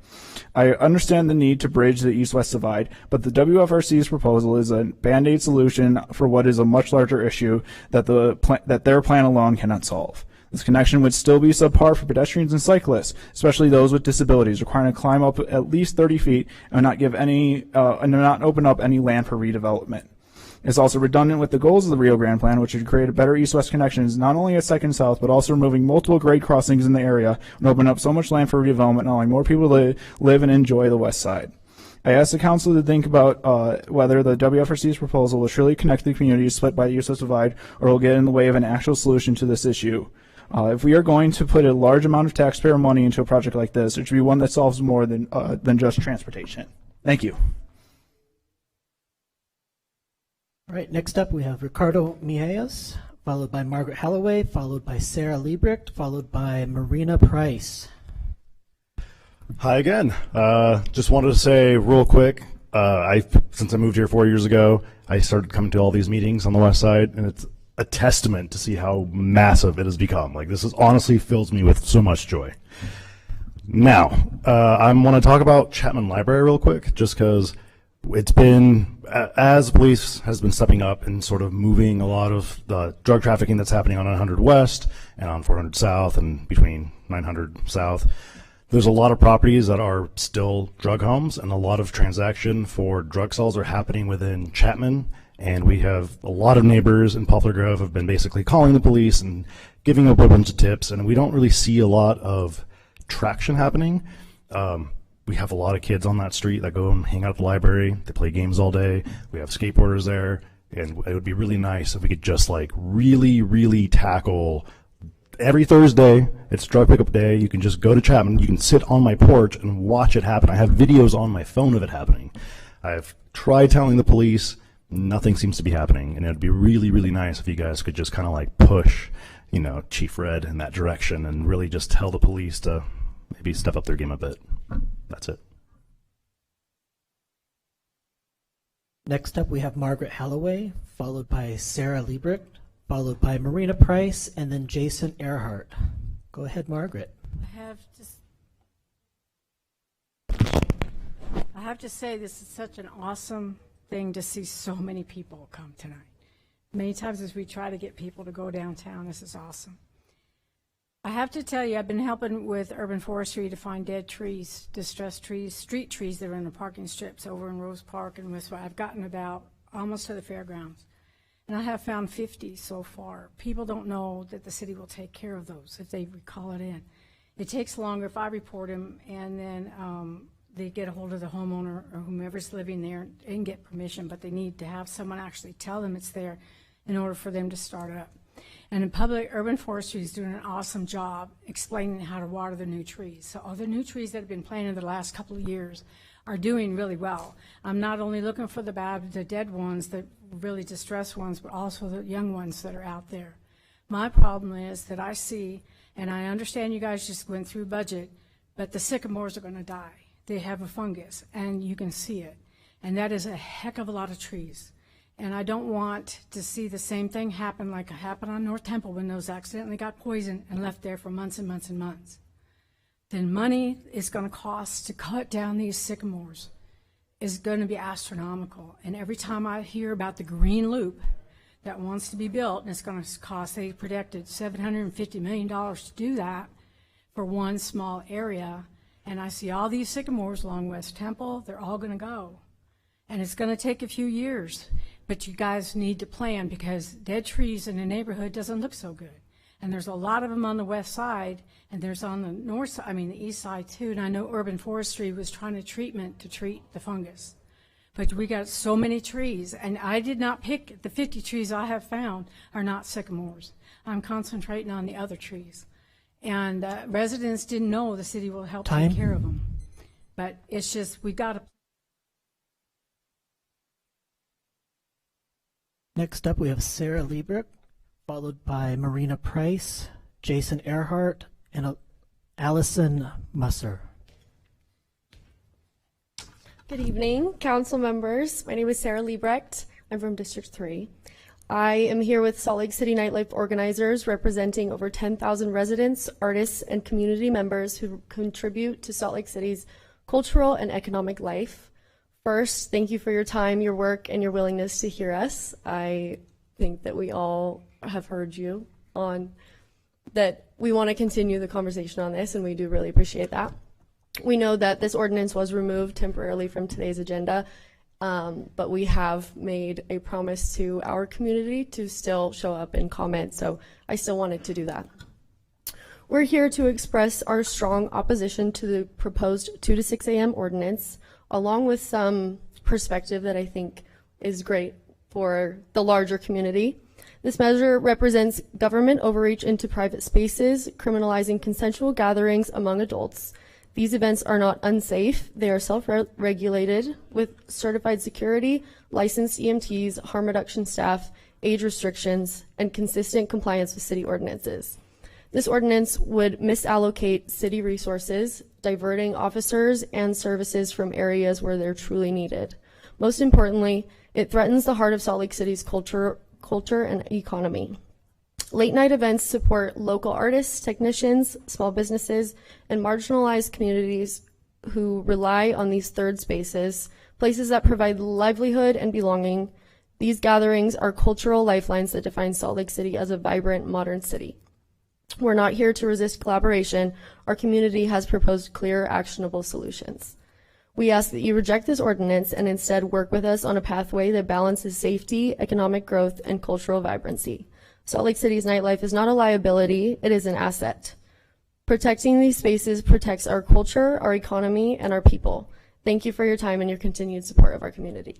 Speaker 3: I understand the need to bridge the east-west divide, but the WFRC's proposal is a band-aid solution for what is a much larger issue that their plan alone cannot solve. This connection would still be subpar for pedestrians and cyclists, especially those with disabilities, requiring to climb up at least 30 feet and not open up any land for redevelopment. It's also redundant with the goals of the Rio Grande plan, which would create a better east-west connections not only at 2nd South, but also removing multiple grade crossings in the area and open up so much land for redevelopment, allowing more people to live and enjoy the west side. I asked the council to think about whether the WFRC's proposal will surely connect the communities split by the east-west divide, or will get in the way of an actual solution to this issue. If we are going to put a large amount of taxpayer money into a project like this, it should be one that solves more than just transportation. Thank you.
Speaker 10: All right, next up we have Ricardo Mijares, followed by Margaret Holloway, followed by Sarah Liebrecht, followed by Marina Price.
Speaker 15: Hi again. Just wanted to say real quick, since I moved here 4 years ago, I started coming to all these meetings on the west side, and it's a testament to see how massive it has become. Like, this is honestly fills me with so much joy. Now, I want to talk about Chapman Library real quick, just because it's been, as police has been stepping up and sort of moving a lot of the drug trafficking that's happening on 100 West and on 400 South and between 900 South, there's a lot of properties that are still drug homes, and a lot of transaction for drug sales are happening within Chapman. And we have a lot of neighbors in Poplar Grove have been basically calling the police and giving up a bunch of tips, and we don't really see a lot of traction happening. We have a lot of kids on that street that go and hang out at the library. They play games all day. We have skateboarders there, and it would be really nice if we could just like really tackle every Thursday. It's drug pickup day. You can just go to Chapman. You can sit on my porch and watch it happen. I have videos on my phone of it happening. I've tried telling the police. Nothing seems to be happening, and it'd be really nice if you guys could just kind of like push, Chief Red in that direction and really just tell the police to maybe step up their game a bit. That's it.
Speaker 10: Next up we have Margaret Holloway, followed by Sarah Liebrecht, followed by Marina Price, and then Jason Earhart. Go ahead, Margaret.
Speaker 8: I have to say this is such an awesome thing to see so many people come tonight. Many times as we try to get people to go downtown, this is awesome. I have to tell you, I've been helping with urban forestry to find dead trees, distressed trees, street trees that are in the parking strips over in Rose Park and Westwood. I've gotten about almost to the fairgrounds, and I have found 50 so far. People don't know that the city will take care of those if they call it in. It takes longer if I report them, and then they get a hold of the homeowner or whomever's living there and get permission, but they need to have someone actually tell them it's there in order for them to start up. And in public, urban forestry is doing an awesome job explaining how to water the new trees. So all the new trees that have been planted the last couple of years are doing really well. I'm not only looking for the dead ones, the really distressed ones, but also the young ones that are out there. My problem is that I see, and I understand you guys just went through budget, but the sycamores are going to die. They have a fungus, and you can see it. And that is a heck of a lot of trees. And I don't want to see the same thing happen like it happened on North Temple when those accidentally got poisoned and left there for months and months and months. Then money is going to cost to cut down these sycamores. is going to be astronomical. And every time I hear about the green loop that wants to be built, and it's going to cost, they predicted $750 million to do that for one small area, and I see all these sycamores along West Temple, they're all going to go. And it's going to take a few years, but you guys need to plan, because dead trees in a neighborhood doesn't look so good. And there's a lot of them on the west side, and there's on the north side, the east side too. And I know urban forestry was trying to treat the fungus. But we got so many trees, and I did not pick, the 50 trees I have found are not sycamores. I'm concentrating on the other trees. And residents didn't know the city will help take care of them. But it's just, we got to.
Speaker 10: Next up, we have Sarah Liebrecht, followed by Marina Price, Jason Earhart, and Allison Musser.
Speaker 4: Good evening, council members. My name is Sarah Liebrecht. I'm from District 3. I am here with Salt Lake City nightlife organizers representing over 10,000 residents, artists, and community members who contribute to Salt Lake City's cultural and economic life. First, thank you for your time, your work, and your willingness to hear us. I think that we all have heard you on that we want to continue the conversation on this, and we do really appreciate that. We know that this ordinance was removed temporarily from today's agenda, but we have made a promise to our community to still show up and comment, so I still wanted to do that. We're here to express our strong opposition to the proposed 2 to 6 a.m. ordinance, along with some perspective that I think is great for the larger community. This measure represents government overreach into private spaces, criminalizing consensual gatherings among adults. These events are not unsafe. They are self-regulated with certified security, licensed EMTs, harm reduction staff, age restrictions, and consistent compliance with city ordinances. This ordinance would misallocate city resources, diverting officers and services from areas where they're truly needed. Most importantly, it threatens the heart of Salt Lake City's culture and economy. Late night events support local artists, technicians, small businesses, and marginalized communities who rely on these third spaces, places that provide livelihood and belonging. These gatherings are cultural lifelines that define Salt Lake City as a vibrant, modern city. We're not here to resist collaboration. Our community has proposed clear, actionable solutions. We ask that you reject this ordinance and instead work with us on a pathway that balances safety, economic growth, and cultural vibrancy. Salt Lake City's nightlife is not a liability, it is an asset. Protecting these spaces protects our culture, our economy, and our people. Thank you for your time and your continued support of our community.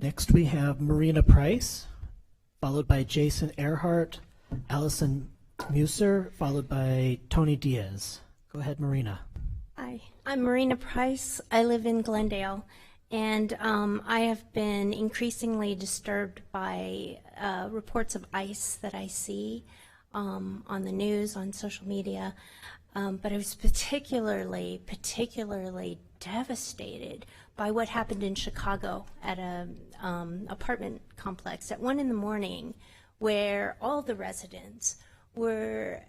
Speaker 10: Next, we have Marina Price, followed by Jason Earhart, Allison Musser, followed by Tony Diaz. Go ahead, Marina.
Speaker 11: Hi, I'm Marina Price. I live in Glendale, and I have been increasingly disturbed by reports of ICE that I see on the news, on social media, but I was particularly devastated by what happened in Chicago at an apartment complex at 1 a.m, where all the residents were,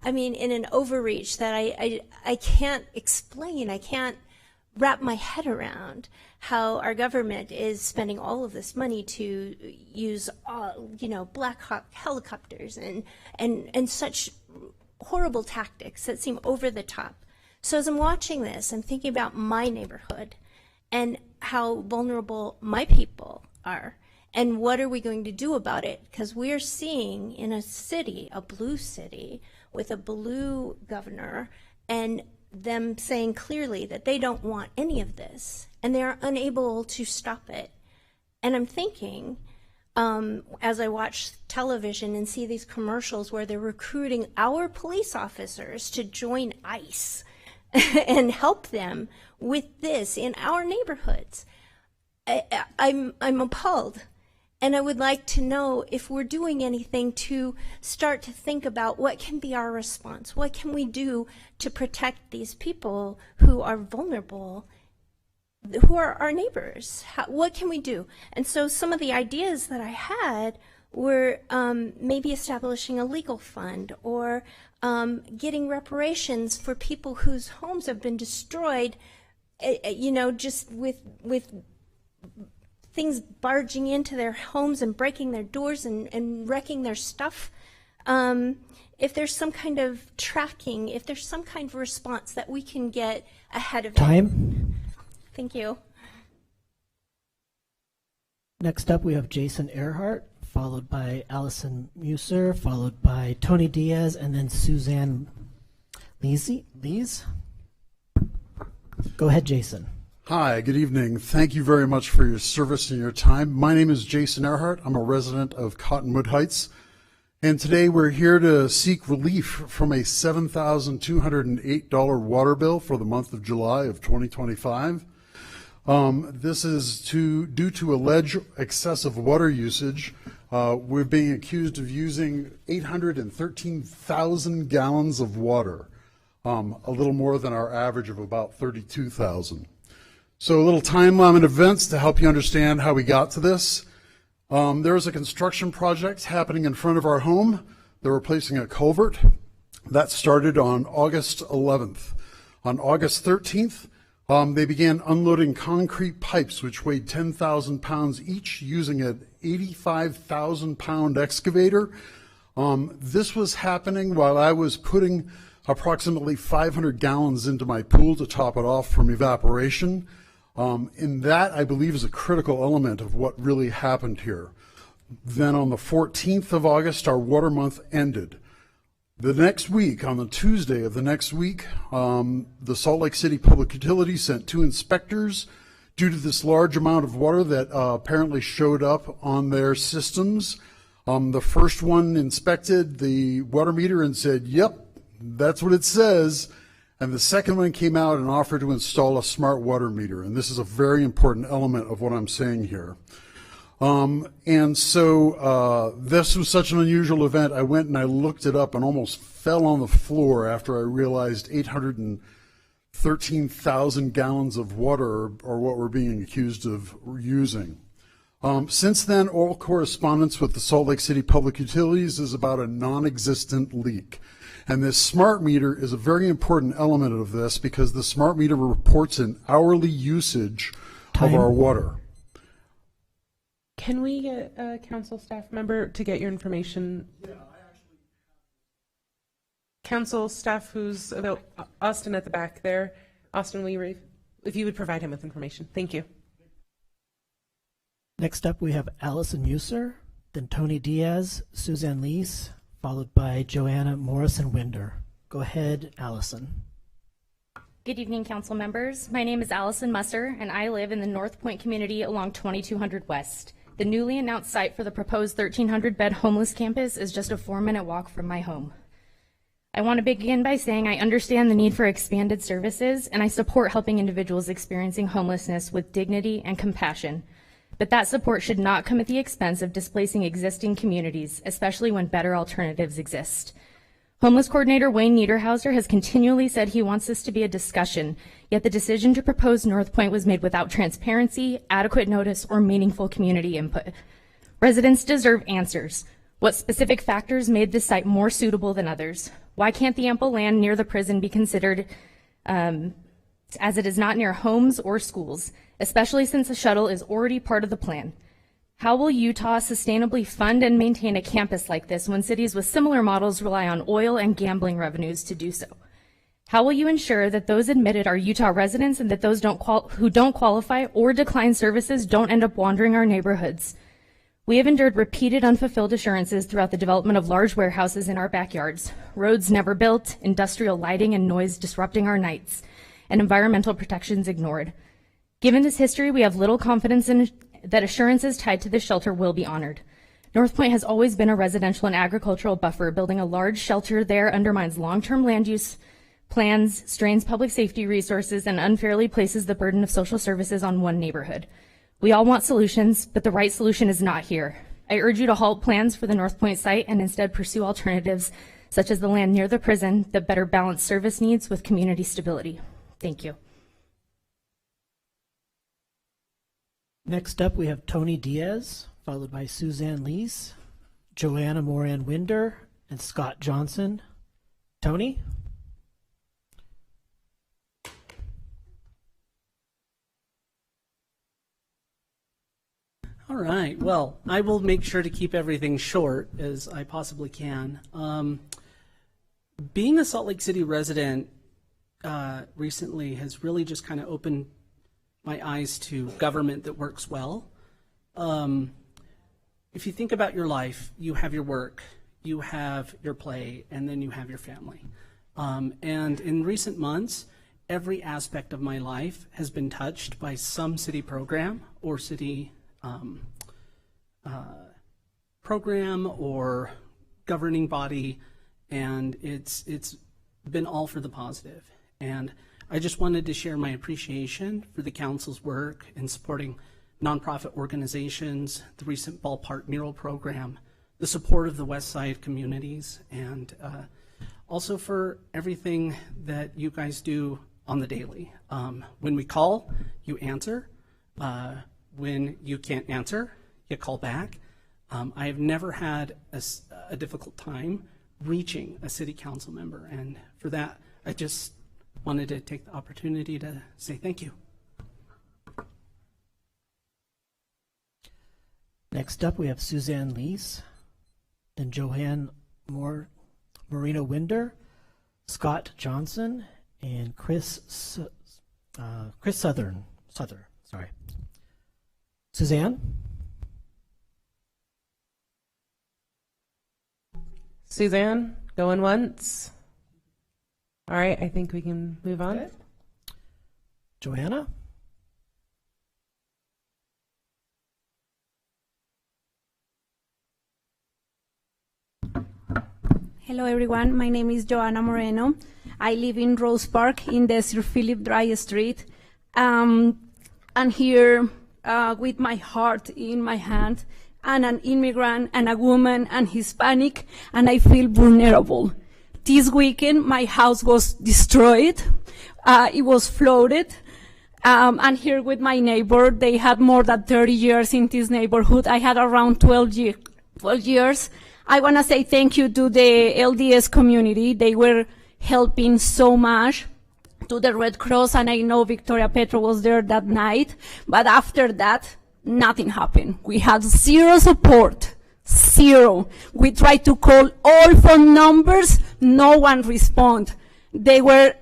Speaker 11: in an overreach that I can't explain. I can't wrap my head around how our government is spending all of this money to use, Black Hawk helicopters and such horrible tactics that seem over the top. So as I'm watching this, I'm thinking about my neighborhood and how vulnerable my people are. And what are we going to do about it? Because we're seeing in a city, a blue city, with a blue governor, and them saying clearly that they don't want any of this, and they're unable to stop it. And I'm thinking, as I watch television and see these commercials where they're recruiting our police officers to join ICE and help them with this in our neighborhoods, I'm appalled. And I would like to know if we're doing anything to start to think about what can be our response. What can we do to protect these people who are vulnerable, who are our neighbors? What can we do? And so some of the ideas that I had we're maybe establishing a legal fund or getting reparations for people whose homes have been destroyed, just with things barging into their homes and breaking their doors and wrecking their stuff. If there's some kind of tracking, if there's some kind of response that we can get ahead of
Speaker 10: Time.
Speaker 11: Thank you.
Speaker 10: Next up, we have Jason Earhart, followed by Allison Muser, followed by Tony Diaz, and then Suzanne Lees. Go ahead, Jason.
Speaker 9: Hi, good evening. Thank you very much for your service and your time. My name is Jason Earhart. I'm a resident of Cottonwood Heights. And today we're here to seek relief from a $7,208 water bill for the month of July of 2025. This is due to alleged excessive water usage. We're being accused of using 813,000 gallons of water, a little more than our average of about 32,000. So a little timeline of events to help you understand how we got to this. There is a construction project happening in front of our home. They're replacing a culvert. That started on August 11th. On August 13th, they began unloading concrete pipes which weighed 10,000 pounds each using an 85,000-pound excavator. This was happening while I was putting approximately 500 gallons into my pool to top it off from evaporation. And that, I believe, is a critical element of what really happened here. Then on the 14th of August, our water month ended. The next week, on the Tuesday of the next week, the Salt Lake City Public Utilities sent 2 inspectors due to this large amount of water that apparently showed up on their systems. The first one inspected the water meter and said, yep, that's what it says. And the second one came out and offered to install a smart water meter. And this is a very important element of what I'm saying here. And so this was such an unusual event. I went and I looked it up and almost fell on the floor after I realized 813,000 gallons of water are what we're being accused of using. Since then, all correspondence with the Salt Lake City Public Utilities is about a non-existent leak. And this smart meter is a very important element of this because the smart meter reports an hourly usage of our water.
Speaker 1: Can we get a council staff member to get your information? Yeah, council staff who's about Austin at the back there. Austin, will you if you would provide him with information. Thank you.
Speaker 10: Next up, we have Allison Muser, then Tony Diaz, Suzanne Lees, followed by Joanna Morrison-Winder. Go ahead, Allison.
Speaker 13: Good evening, council members. My name is Allison Musser, and I live in the North Point community along 2200 West. The newly announced site for the proposed 1,300-bed homeless campus is just a 4-minute walk from my home. I want to begin by saying I understand the need for expanded services, and I support helping individuals experiencing homelessness with dignity and compassion. But that support should not come at the expense of displacing existing communities, especially when better alternatives exist. Homeless coordinator Wayne Niederhauser has continually said he wants this to be a discussion, yet the decision to propose North Point was made without transparency, adequate notice, or meaningful community input. Residents deserve answers. What specific factors made this site more suitable than others? Why can't the ample land near the prison be considered as it is not near homes or schools, especially since the shuttle is already part of the plan? How will Utah sustainably fund and maintain a campus like this when cities with similar models rely on oil and gambling revenues to do so? How will you ensure that those admitted are Utah residents and that those who don't qualify or decline services don't end up wandering our neighborhoods? We have endured repeated unfulfilled assurances throughout the development of large warehouses in our backyards, roads never built, industrial lighting and noise disrupting our nights, and environmental protections ignored. Given this history, we have little confidence in that assurances tied to this shelter will be honored. North Point has always been a residential and agricultural buffer. Building a large shelter there undermines long-term land use plans, strains public safety resources, and unfairly places the burden of social services on one neighborhood. We all want solutions, but the right solution is not here. I urge you to halt plans for the North Point site and instead pursue alternatives, such as the land near the prison, that better balance service needs with community stability. Thank you.
Speaker 10: Next up, we have Tony Diaz, followed by Suzanne Lees, Joanna Moran Winder, and Scott Johnson. Tony?
Speaker 14: All right. Well, I will make sure to keep everything short as I possibly can. Being a Salt Lake City resident recently has really just kind of opened my eyes to government that works well. If you think about your life, you have your work, you have your play, and then you have your family. And in recent months, every aspect of my life has been touched by some city program or city program or governing body, and it's been all for the positive. And I just wanted to share my appreciation for the council's work in supporting nonprofit organizations, the recent ballpark mural program, the support of the West Side communities, and also for everything that you guys do on the daily. When we call, you answer. When you can't answer, you call back. I have never had a difficult time reaching a city council member, and for that, I just wanted to take the opportunity to say thank you.
Speaker 10: Next up, we have Suzanne Lees, then Joanne Marina Winder, Scott Johnson, and Chris Southern. Sorry. Suzanne?
Speaker 1: Suzanne, going once. All right, I think we can move on.
Speaker 10: Okay. Joanna?
Speaker 17: Hello everyone, my name is Joanna Moreno. I live in Rose Park in the Sir Philip Dry Street. I'm here with my heart in my hand, and an immigrant and a woman and Hispanic, and I feel vulnerable. This weekend my house was destroyed, it was flooded. I'm here with my neighbor. They had more than 30 years in this neighborhood. I had around 12 years. I want to say thank you to the LDS community. They were helping so much, to the Red Cross, and I know Victoria Petro was there that night. But after that, nothing happened. We had zero support, zero. We tried to call all phone numbers, no one responded. They were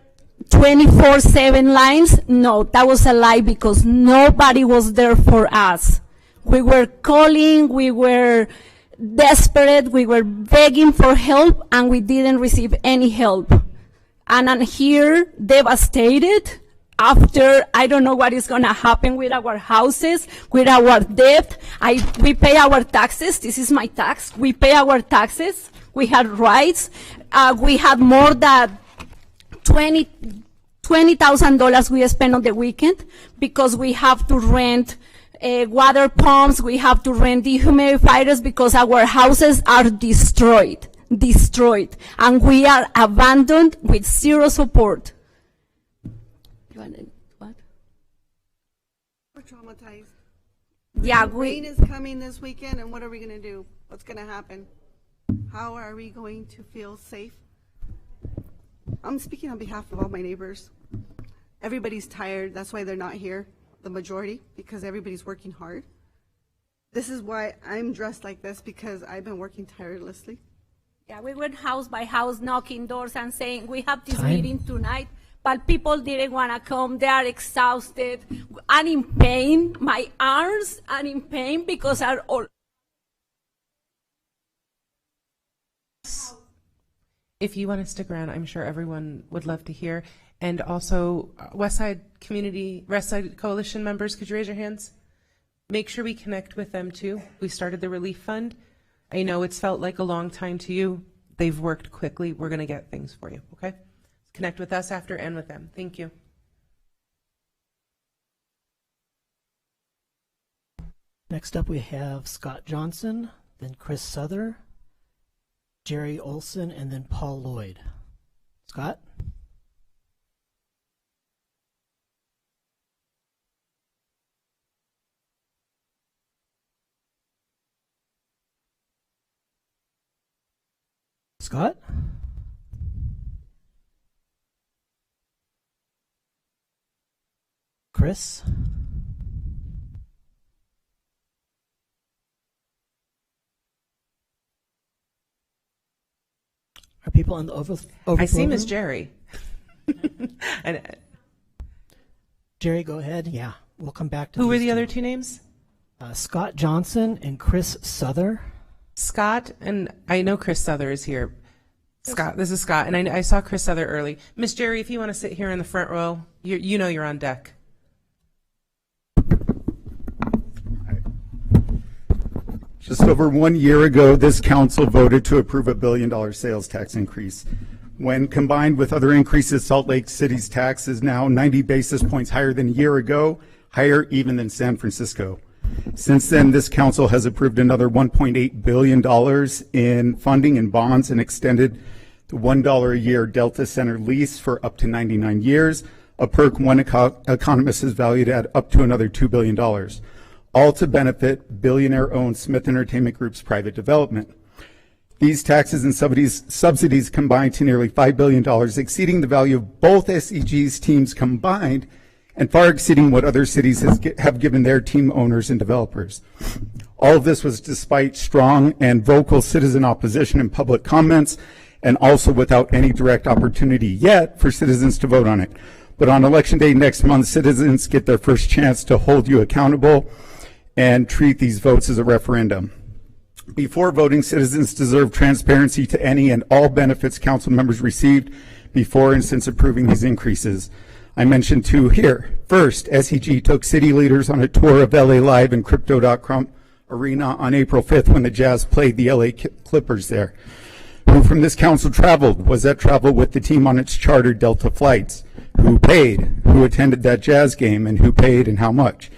Speaker 17: 24/7 lines. No, that was a lie because nobody was there for us. We were calling, we were desperate, we were begging for help, and we didn't receive any help. And I'm here devastated after I don't know what is going to happen with our houses, with our debt. We pay our taxes. This is my tax. We pay our taxes. We had rights. We had more than $20,000 we spent on the weekend because we have to rent water pumps, we have to rent dehumidifiers because our houses are destroyed, and we are abandoned with zero support. You want to, what?
Speaker 18: We're traumatized.
Speaker 17: Yeah,
Speaker 18: rain is coming this weekend, and what are we going to do? What's going to happen? How are we going to feel safe? I'm speaking on behalf of all my neighbors. Everybody's tired. That's why they're not here, the majority, because everybody's working hard. This is why I'm dressed like this, because I've been working tirelessly.
Speaker 17: Yeah, we went house by house knocking doors and saying, we have this meeting tonight, but people didn't want to come. They are exhausted. I'm in pain. My arms are in pain because are all.
Speaker 1: If you want to stick around, I'm sure everyone would love to hear. And also, West Side Coalition members, could you raise your hands? Make sure we connect with them too. We started the relief fund. I know it's felt like a long time to you. They've worked quickly. We're going to get things for you, okay? Connect with us after and with them. Thank you.
Speaker 10: Next up, we have Scott Johnson, then Chris Souther, Jerry Olson, and then Paul Lloyd. Scott? Scott? Chris? Are people on the overflow?
Speaker 1: I see Miss
Speaker 10: room?
Speaker 1: Jerry. And,
Speaker 10: Jerry, go ahead. Yeah, we'll come back to
Speaker 1: who were
Speaker 10: these
Speaker 1: the other two names?
Speaker 10: Scott Johnson and Chris Souther.
Speaker 1: Scott, and I know Chris Souther is here. Scott, this is Scott, and I saw Chris Souther early. Miss Jerry, if you want to sit here in the front row, you know you're on deck.
Speaker 19: Just over 1 year ago, this council voted to approve a $1 billion sales tax increase. When combined with other increases, Salt Lake City's tax is now 90 basis points higher than a year ago, higher even than San Francisco. Since then, this council has approved another $1.8 billion in funding and bonds and extended the $1 a year Delta Center lease for up to 99 years, a perk one economist has valued at up to another $2 billion, all to benefit billionaire-owned Smith Entertainment Group's private development. These taxes and subsidies combined to nearly $5 billion, exceeding the value of both SEG's teams combined and far exceeding what other cities have given their team owners and developers. All of this was despite strong and vocal citizen opposition and public comments, and also without any direct opportunity yet for citizens to vote on it. But on Election Day next month, citizens get their first chance to hold you accountable and treat these votes as a referendum. Before voting, citizens deserve transparency to any and all benefits council members received before and since approving these increases. I mentioned two here. First, SEG took city leaders on a tour of LA Live and Crypto.com Arena on April 5th when the Jazz played the LA Clippers there. Who from this council traveled? Was that travel with the team on its chartered Delta flights? Who paid? Who attended that Jazz game, and who paid and how much?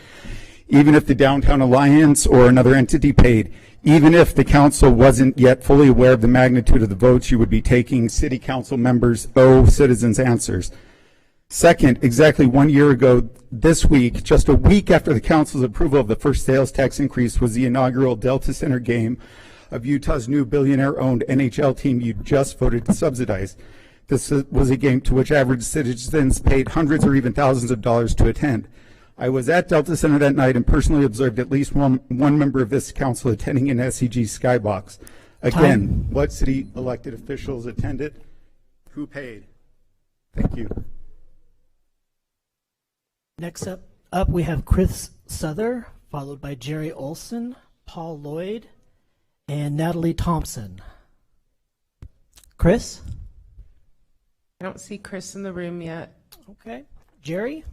Speaker 19: Even if the Downtown Alliance or another entity paid, even if the council wasn't yet fully aware of the magnitude of the votes you would be taking, city council members owe citizens answers. Second, exactly 1 year ago this week, just a week after the council's approval of the first sales tax increase, was the inaugural Delta Center game of Utah's new billionaire-owned NHL team you just voted to subsidize. This was a game to which average citizens paid hundreds or even thousands of dollars to attend. I was at Delta Center that night and personally observed at least one member of this council attending an SEG skybox. Again, what city elected officials attended? Who paid? Thank you.
Speaker 10: Next up we have Chris Souther, followed by Jerry Olson, Paul Lloyd, and Natalie Thompson. Chris?
Speaker 1: I don't see Chris in the room yet.
Speaker 10: Okay. Jerry?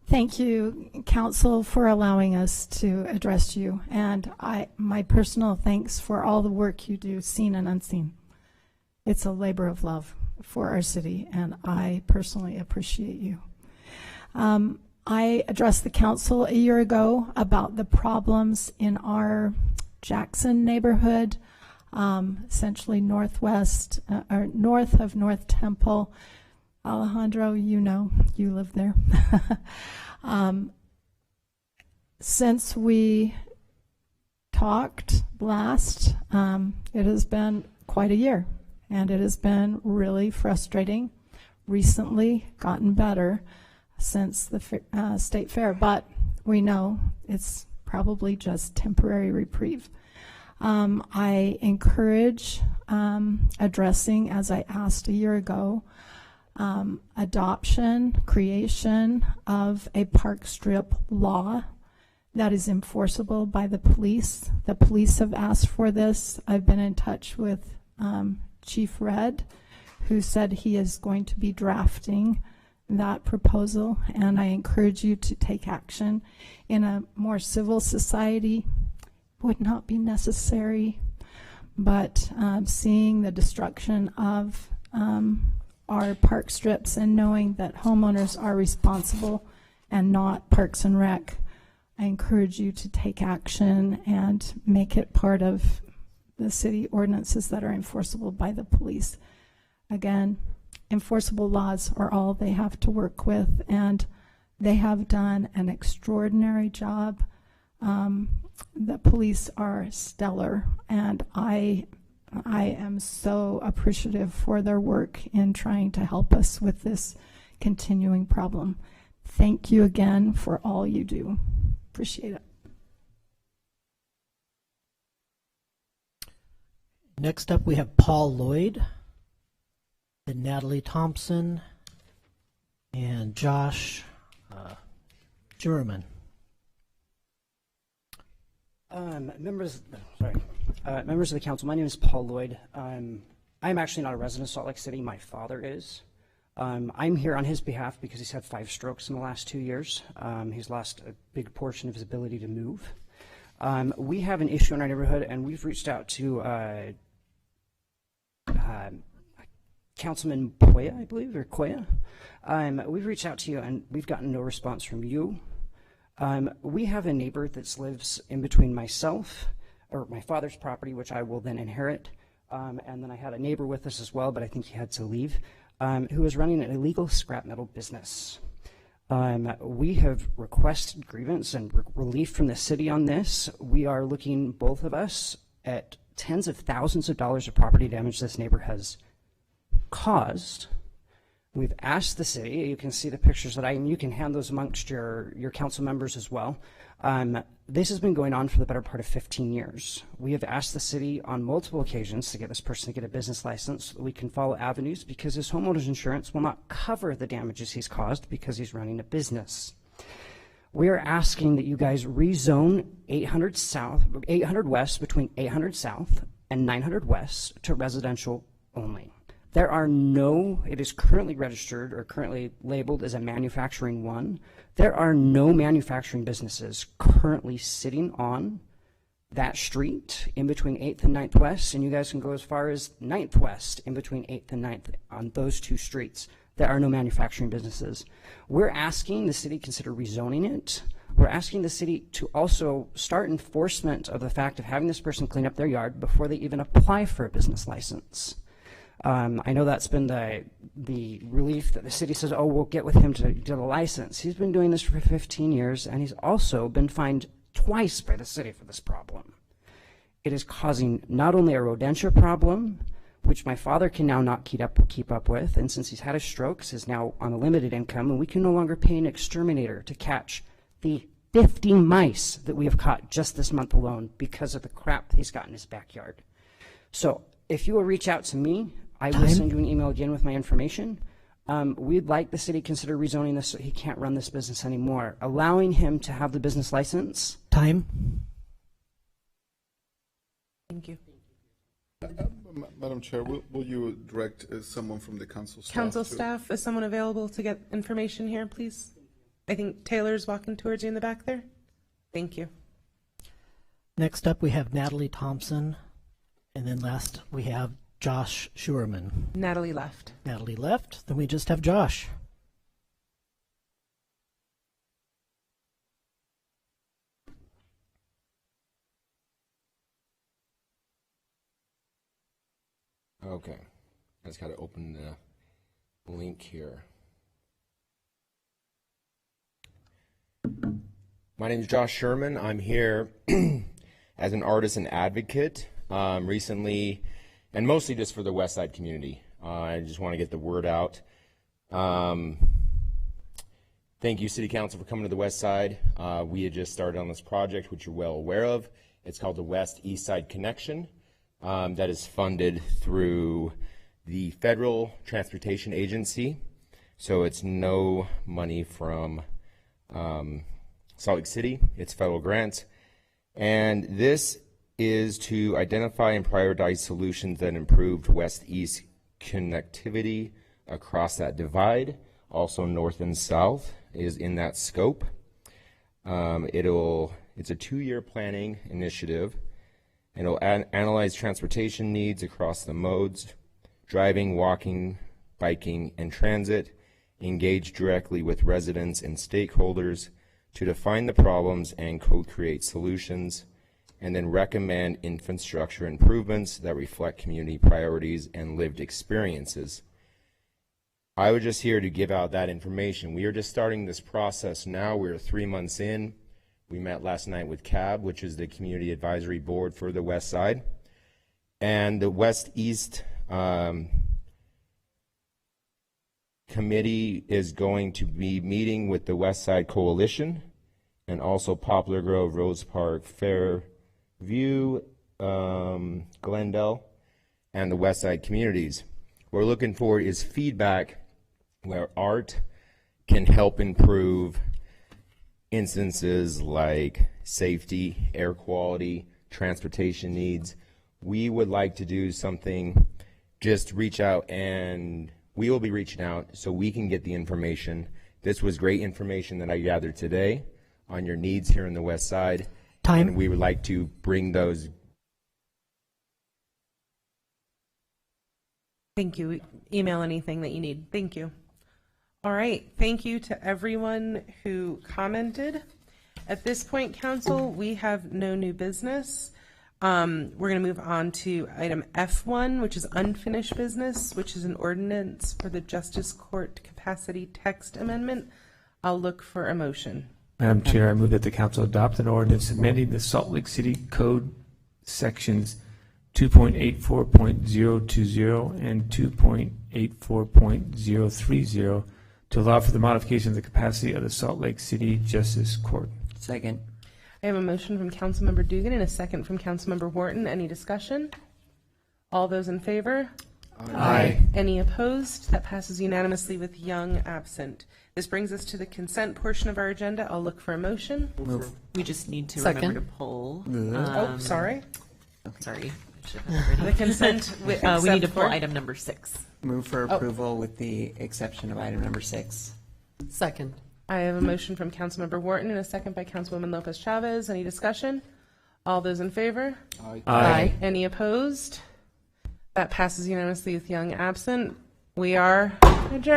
Speaker 8: Thank you, Council, for allowing us to address you. And my personal thanks for all the work you do, seen and unseen. It's a labor of love for our city, and I personally appreciate you. I addressed the council a year ago about the problems in our Jackson neighborhood, essentially northwest, or north of North Temple. Alejandro, you know, you live there. Since we talked last, it has been quite a year, and it has been really frustrating. Recently gotten better since the state fair, but we know it's probably just temporary reprieve. I encourage addressing, as I asked a year ago, adoption, creation of a park strip law that is enforceable by the police. The police have asked for this. I've been in touch with Chief Red, who said he is going to be drafting that proposal, and I encourage you to take action. In a more civil society, would not be necessary, but seeing the destruction of our park strips and knowing that homeowners are responsible and not Parks and Rec, I encourage you to take action and make it part of the city ordinances that are enforceable by the police. Again, enforceable laws are all they have to work with, and they have done an extraordinary job
Speaker 16: The police are stellar, and I am so appreciative for their work in trying to help us with this continuing problem. Thank you again for all you do. Appreciate it.
Speaker 10: Next up, we have Paul Lloyd, then Natalie Thompson, and Josh Jurman.
Speaker 20: Members of the council, my name is Paul Lloyd. I'm actually not a resident of Salt Lake City. My father is. I'm here on his behalf because he's had 5 strokes in the last 2 years. He's lost a big portion of his ability to move. We have an issue in our neighborhood, and we've reached out to Councilman Poya, I believe, or Koya. We've reached out to you, and we've gotten no response from you. We have a neighbor that lives in between myself, or my father's property, which I will then inherit, and then I had a neighbor with us as well, but I think he had to leave, who is running an illegal scrap metal business. We have requested grievance and relief from the city on this. We are looking, both of us, at tens of thousands of dollars of property damage this neighbor has caused. We've asked the city, you can see the pictures and you can hand those amongst your council members as well. This has been going on for the better part of 15 years. We have asked the city on multiple occasions to get this person to get a business license so that we can follow avenues, because his homeowner's insurance will not cover the damages he's caused because he's running a business. We are asking that you guys rezone 800 West between 800 South and 900 West to residential only. There are no, it is currently registered or currently labeled as a manufacturing 1. There are no manufacturing businesses currently sitting on that street in between 8th and 9th West, and you guys can go as far as 9th West in between 8th and 9th on those 2 streets. There are no manufacturing businesses. We're asking the city consider rezoning it. We're asking the city to also start enforcement of the fact of having this person clean up their yard before they even apply for a business license. I know that's been the relief that the city says, oh, we'll get with him to get a license. He's been doing this for 15 years, and he's also been fined twice by the city for this problem. It is causing not only a rodentia problem, which my father can now not keep up with, and since he's had his strokes, is now on a limited income, and we can no longer pay an exterminator to catch the 50 mice that we have caught just this month alone because of the crap he's got in his backyard. So if you will reach out to me, I will send you an email again with my information. We'd like the city to consider rezoning this so he can't run this business anymore. Allowing him to have the business license.
Speaker 10: Time.
Speaker 1: Thank you.
Speaker 5: Madam Chair, will you direct someone from the council staff?
Speaker 1: Council staff, is someone available to get information here, please? I think Taylor's walking towards you in the back there. Thank you.
Speaker 10: Next up, we have Natalie Thompson, and then last we have Josh Schuerman.
Speaker 1: Natalie left.
Speaker 10: Natalie left. Then we just have Josh.
Speaker 21: Okay. I just got to open the link here. My name is Josh Sherman. I'm here as an artist and advocate recently, and mostly just for the West Side community. I just want to get the word out. Thank you, City Council, for coming to the West Side. We had just started on this project, which you're well aware of. It's called the West East Side Connection. That is funded through the Federal Transportation Agency. So it's no money from Salt Lake City. It's federal grants. And this is to identify and prioritize solutions that improve west-east connectivity across that divide. Also north and south is in that scope. It's a 2-year planning initiative, and it'll analyze transportation needs across the modes, driving, walking, biking, and transit, engage directly with residents and stakeholders to define the problems and co-create solutions, and then recommend infrastructure improvements that reflect community priorities and lived experiences. I was just here to give out that information. We are just starting this process now. We're 3 months in. We met last night with CAB, which is the Community Advisory Board for the West Side. And the West East Committee is going to be meeting with the West Side Coalition and also Poplar Grove, Rose Park, Fairview, Glendale, and the West Side communities. What we're looking for is feedback where art can help improve instances like safety, air quality, transportation needs. We would like to do something, just reach out, and we will be reaching out so we can get the information. This was great information that I gathered today on your needs here in the West Side.
Speaker 10: Time.
Speaker 21: And we would like to bring those.
Speaker 1: Thank you. Email anything that you need. Thank you. All right. Thank you to everyone who commented. At this point, Council, we have no new business. We're going to move on to item F1, which is unfinished business, which is an ordinance for the Justice Court Capacity Text Amendment. I'll look for a motion.
Speaker 2: Madam Chair, I move that the council adopt an ordinance amending the Salt Lake City Code sections 2.84.020 and 2.84.030 to allow for the modification of the capacity of the Salt Lake City Justice Court.
Speaker 22: Second.
Speaker 1: I have a motion from Councilmember Dugan and a second from Councilmember Wharton. Any discussion? All those in favor?
Speaker 2: Aye.
Speaker 1: Any opposed? That passes unanimously with Young absent. This brings us to the consent portion of our agenda. I'll look for a motion.
Speaker 2: Move.
Speaker 6: We just need to
Speaker 1: Second.
Speaker 6: remember to pull.
Speaker 1: Oh, sorry.
Speaker 6: Sorry. I should have had it ready.
Speaker 1: The consent
Speaker 6: we need to pull item number 6.
Speaker 22: Move for approval with the exception of item number 6.
Speaker 6: Second.
Speaker 1: I have a motion from Councilmember Wharton and a second by Councilwoman Lopez Chavez. Any discussion? All those in favor?
Speaker 2: Aye.
Speaker 1: Aye. Any opposed? That passes unanimously with Young absent. We are adjourned.